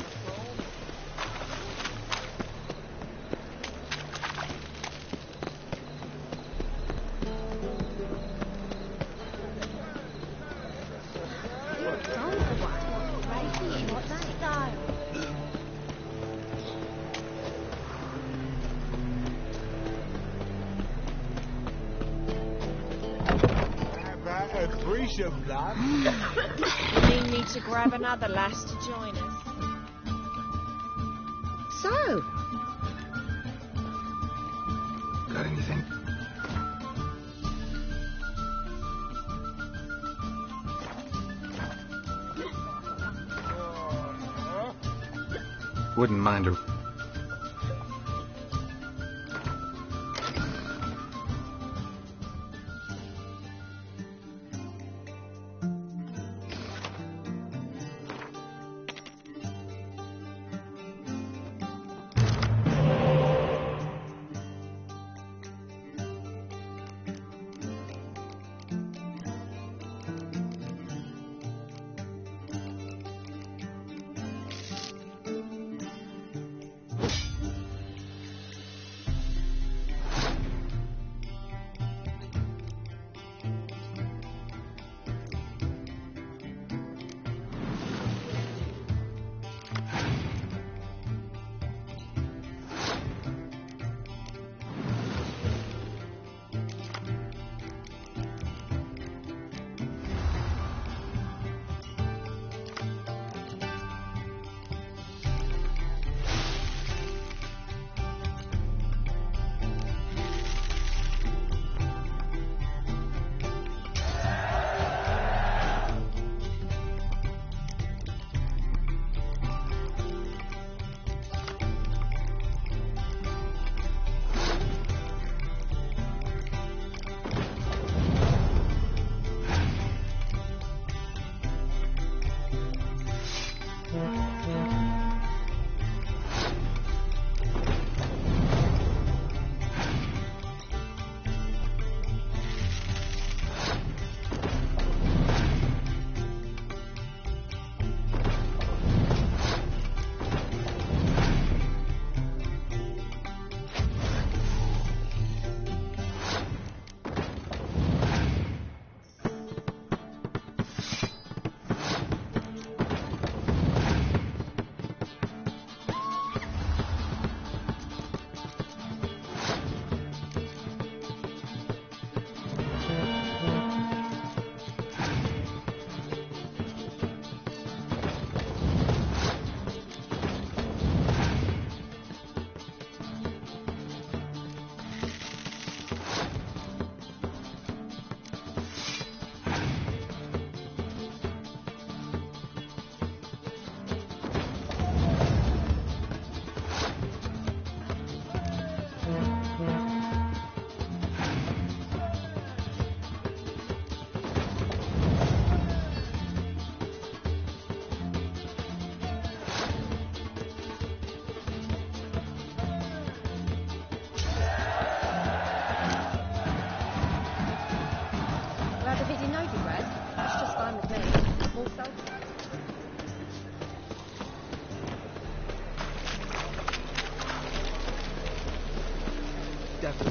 We need to grab another lass to join us. So, Got anything? Wouldn't mind a...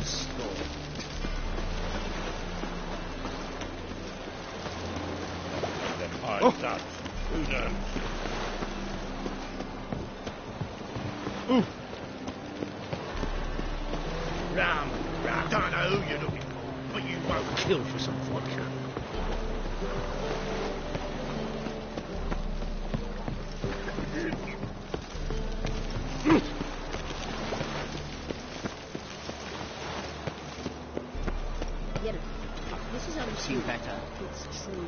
once. Them high thuds. Who knows? Ram, don't know who you're looking for, but you won't kill for some vodka. Get it. This is untrue. better. It's true.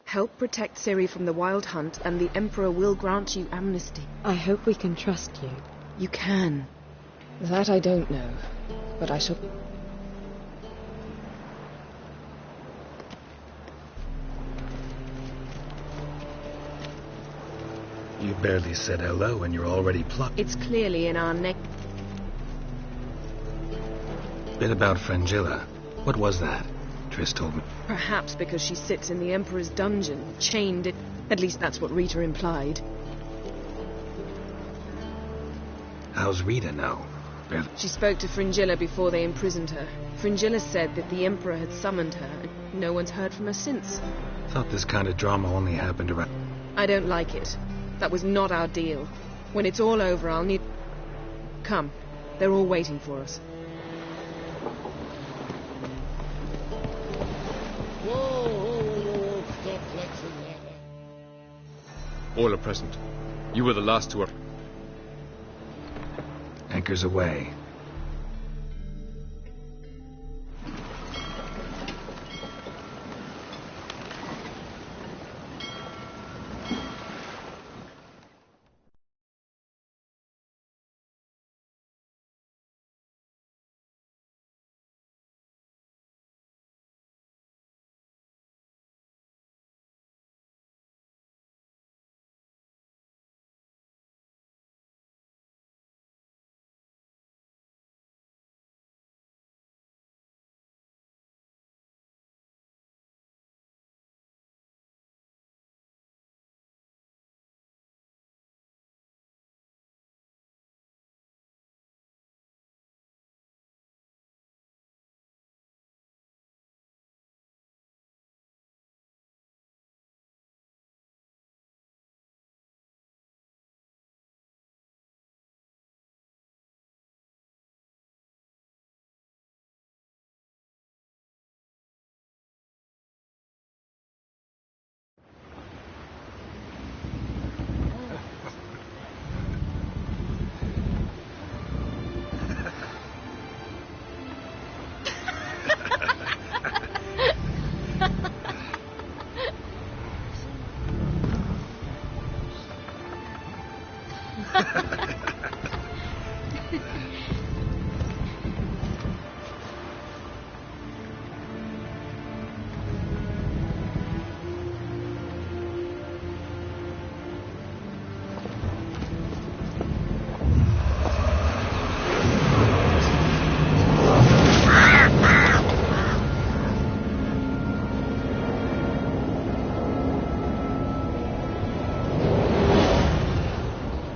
Help protect Ciri from the Wild Hunt, and the Emperor will grant you amnesty. I hope we can trust you. You can. That I don't know, but I shall... You barely said hello and you're already plucked. It's clearly in our neck. Bit about Frangilla. What was that? Triss told me. Perhaps because she sits in the Emperor's dungeon, chained. At least that's what Rita implied. How's Rita now? Barely. She spoke to Fringilla before they imprisoned her. Fringilla said that the Emperor had summoned her, and no one's heard from her since. Thought this kind of drama only happened around... I don't like it. That was not our deal. When it's all over, I'll need... Come. They're all waiting for us. Whoa, stop flexing that. All are present. You were the last to... Anchors away.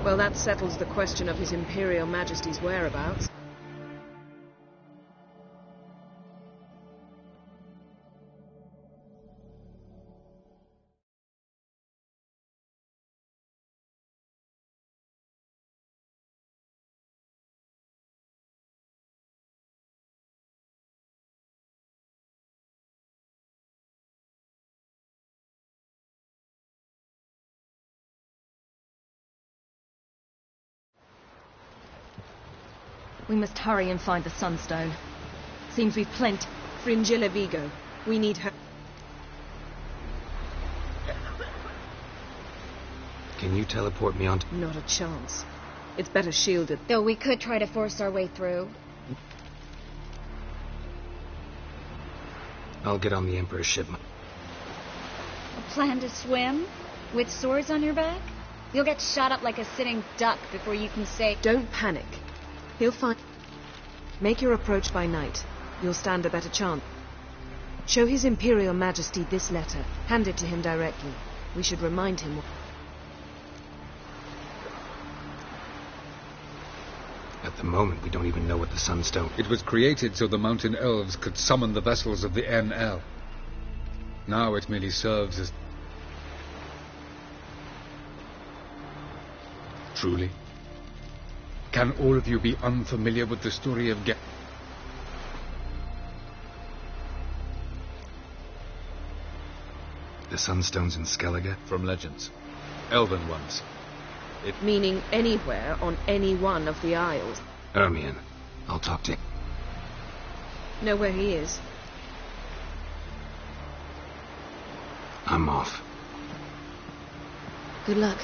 Well, that settles the question of His Imperial Majesty's whereabouts. We must hurry and find the Sunstone. Seems we've plenty. Fringilla Vigo. We need her. Can you teleport me onto... Not a chance. It's better shielded. Though we could try to force our way through. I'll get on the Emperor's ship. A plan to swim? With swords on your back? You'll get shot up like a sitting duck before you can say... Don't panic. He'll find... Make your approach by night. You'll stand a better chance. Show His Imperial Majesty this letter. Hand it to him directly. We should remind him... At the moment, we don't even know what the Sunstone... It was created so the mountain elves could summon the vessels of the NL. Now it merely serves as... Truly? Can all of you be unfamiliar with the story of The Sunstones in Skellige? From legends. Elven ones. Meaning anywhere on any one of the isles. Ermion. I'll talk to him. Know where he is? I'm off. Good luck.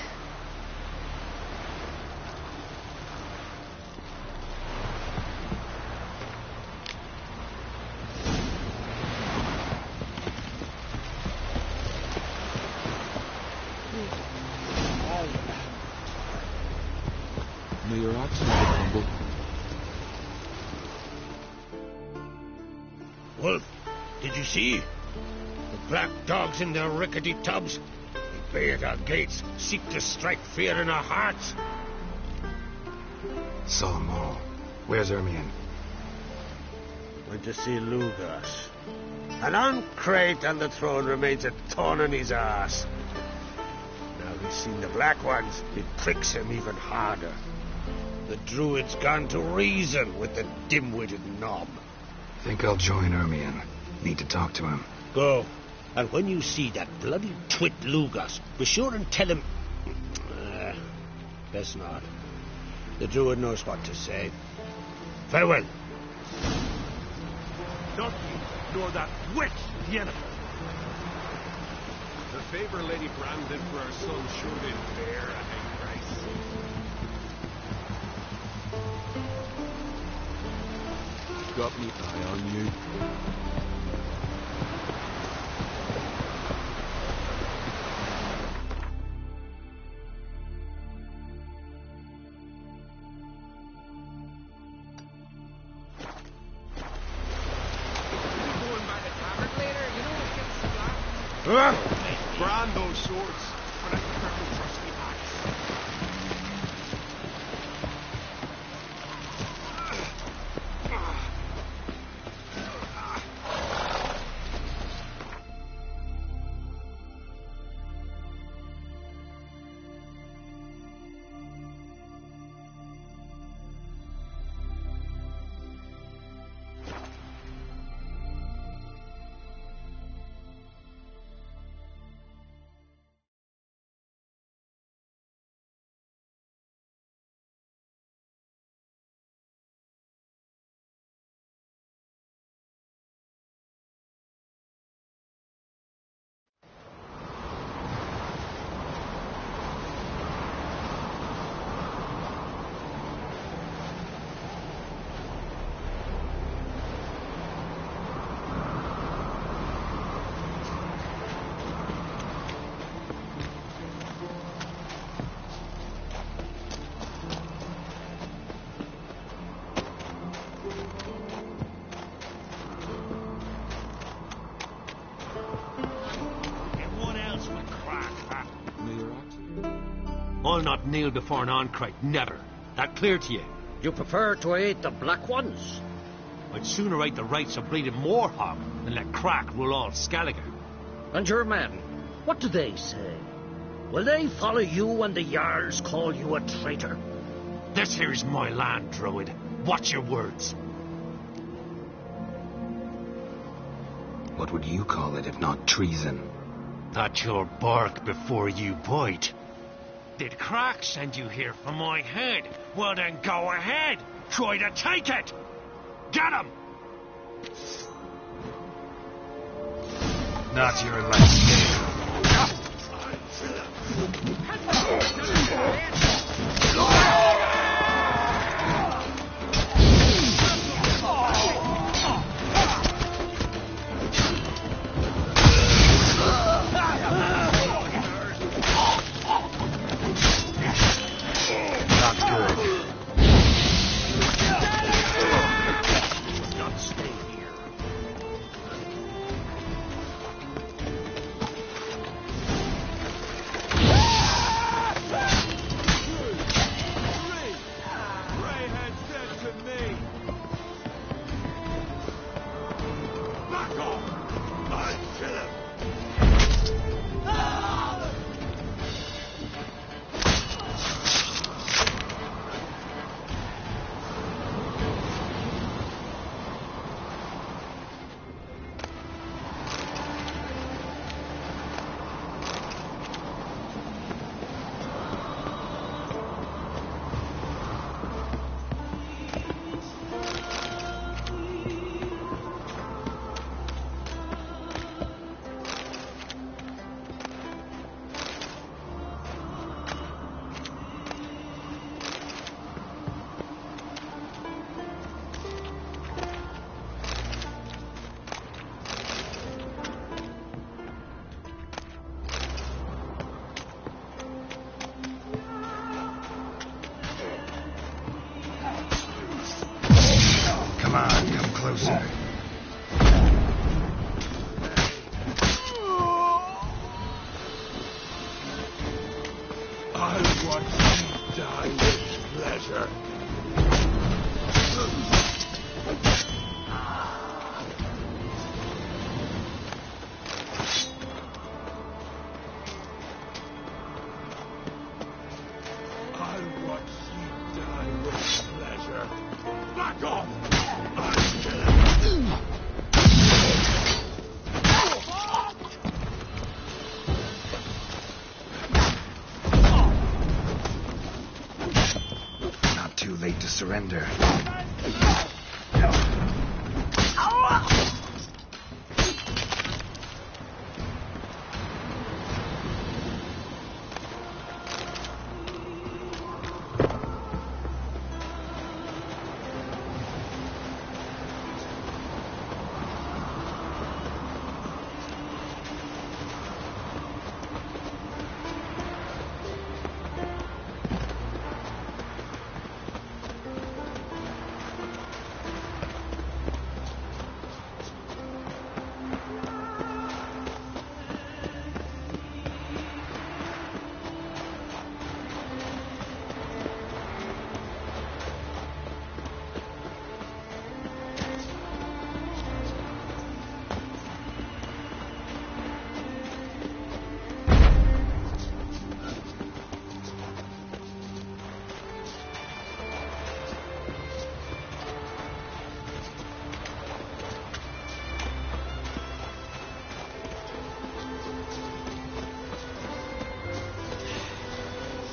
May your oxen be humble. Wolf, did you see? The black dogs in their rickety tubs. They bay at our gates, seek to strike fear in our hearts. Saw them all. Where's Ermion? Went to see Lugas. And on Crate on the throne remains a thorn in his arse. Now he's seen the black ones, it pricks him even harder. The druid's gone to reason with the dim-witted knob. Think I'll join Ermion. Need to talk to him. Go. And when you see that bloody twit Lugas, be sure and tell him... best not. The druid knows what to say. Farewell. Not you, nor that witch, Yennefer. The favor Lady Brand did for our son sure did bear a high price. Got me eye on you. Brand those swords, but I prefer my trusty axe. I'll not kneel before an Oncrite, never. That clear to you? You prefer to aid the black ones? I'd sooner aid the rights of bleeding Moorhog than let Crack rule all Skellige. And your men, what do they say? Will they follow you when the Jarls call you a traitor? This here's my land, Druid. Watch your words. What would you call it if not treason? That's your bark before you bite. Did Crack send you here for my head? Well then go ahead. Try to take it. Get him! Not your last I'll watch you die with pleasure. I'll watch you die with pleasure. Back off! I'll kill him. Not too late to surrender.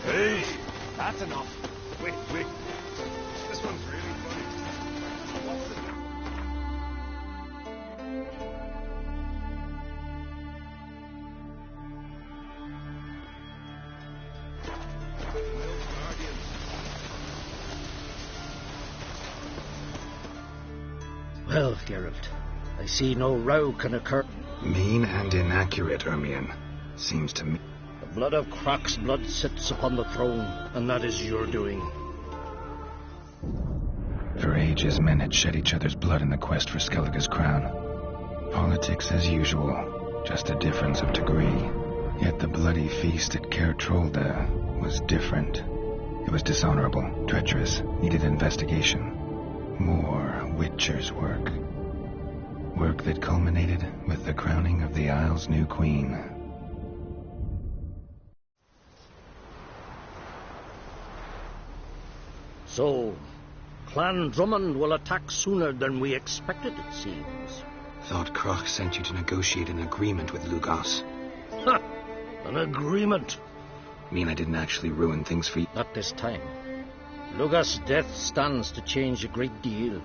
Hey, that's enough. Wait. This one's really funny. What's the... Well, Geralt, I see no row can occur. Mean and inaccurate, Ermion. Seems to me. The blood of Croc's blood sits upon the throne, and that is your doing. For ages, men had shed each other's blood in the quest for Skellige's crown. Politics as usual, just a difference of degree. Yet the bloody feast at Caer Trolda was different. It was dishonorable, treacherous, needed investigation. More Witcher's work. Work that culminated with the crowning of the Isle's new queen. So, Clan Drummond will attack sooner than we expected, it seems. Thought Croc sent you to negotiate an agreement with Lugas. Ha! An agreement? Mean I didn't actually ruin things for you? Not this time. Lugas' death stands to change a great deal.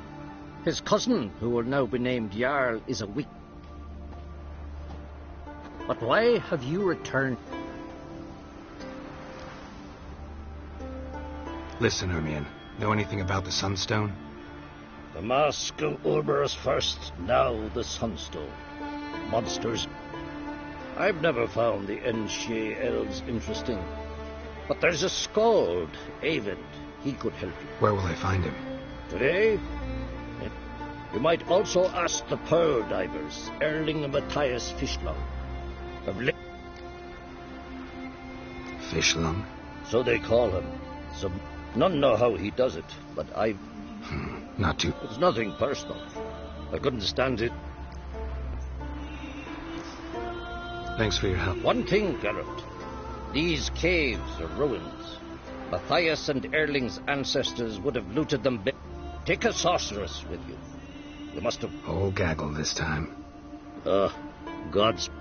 His cousin, who will now be named Jarl, is a weak. But why have you returned? Listen, Ermion. Know anything about the Sunstone? The Mask of Urberus first, now the Sunstone. Monsters. I've never found the Enshe elves interesting. But there's a Skald, Avind. He could help you. Where will I find him? Today? You might also ask the Pearl Divers, Erling and Matthias Fishlung. Fishlung? So they call him. So none know how he does it, but I... Not too... It's nothing personal. I couldn't stand it. Thanks for your help. One thing, Geralt. These caves are ruins. Matthias and Erling's ancestors would have looted them. Take a sorceress with you. You must have... Whole gaggle this time. Gods...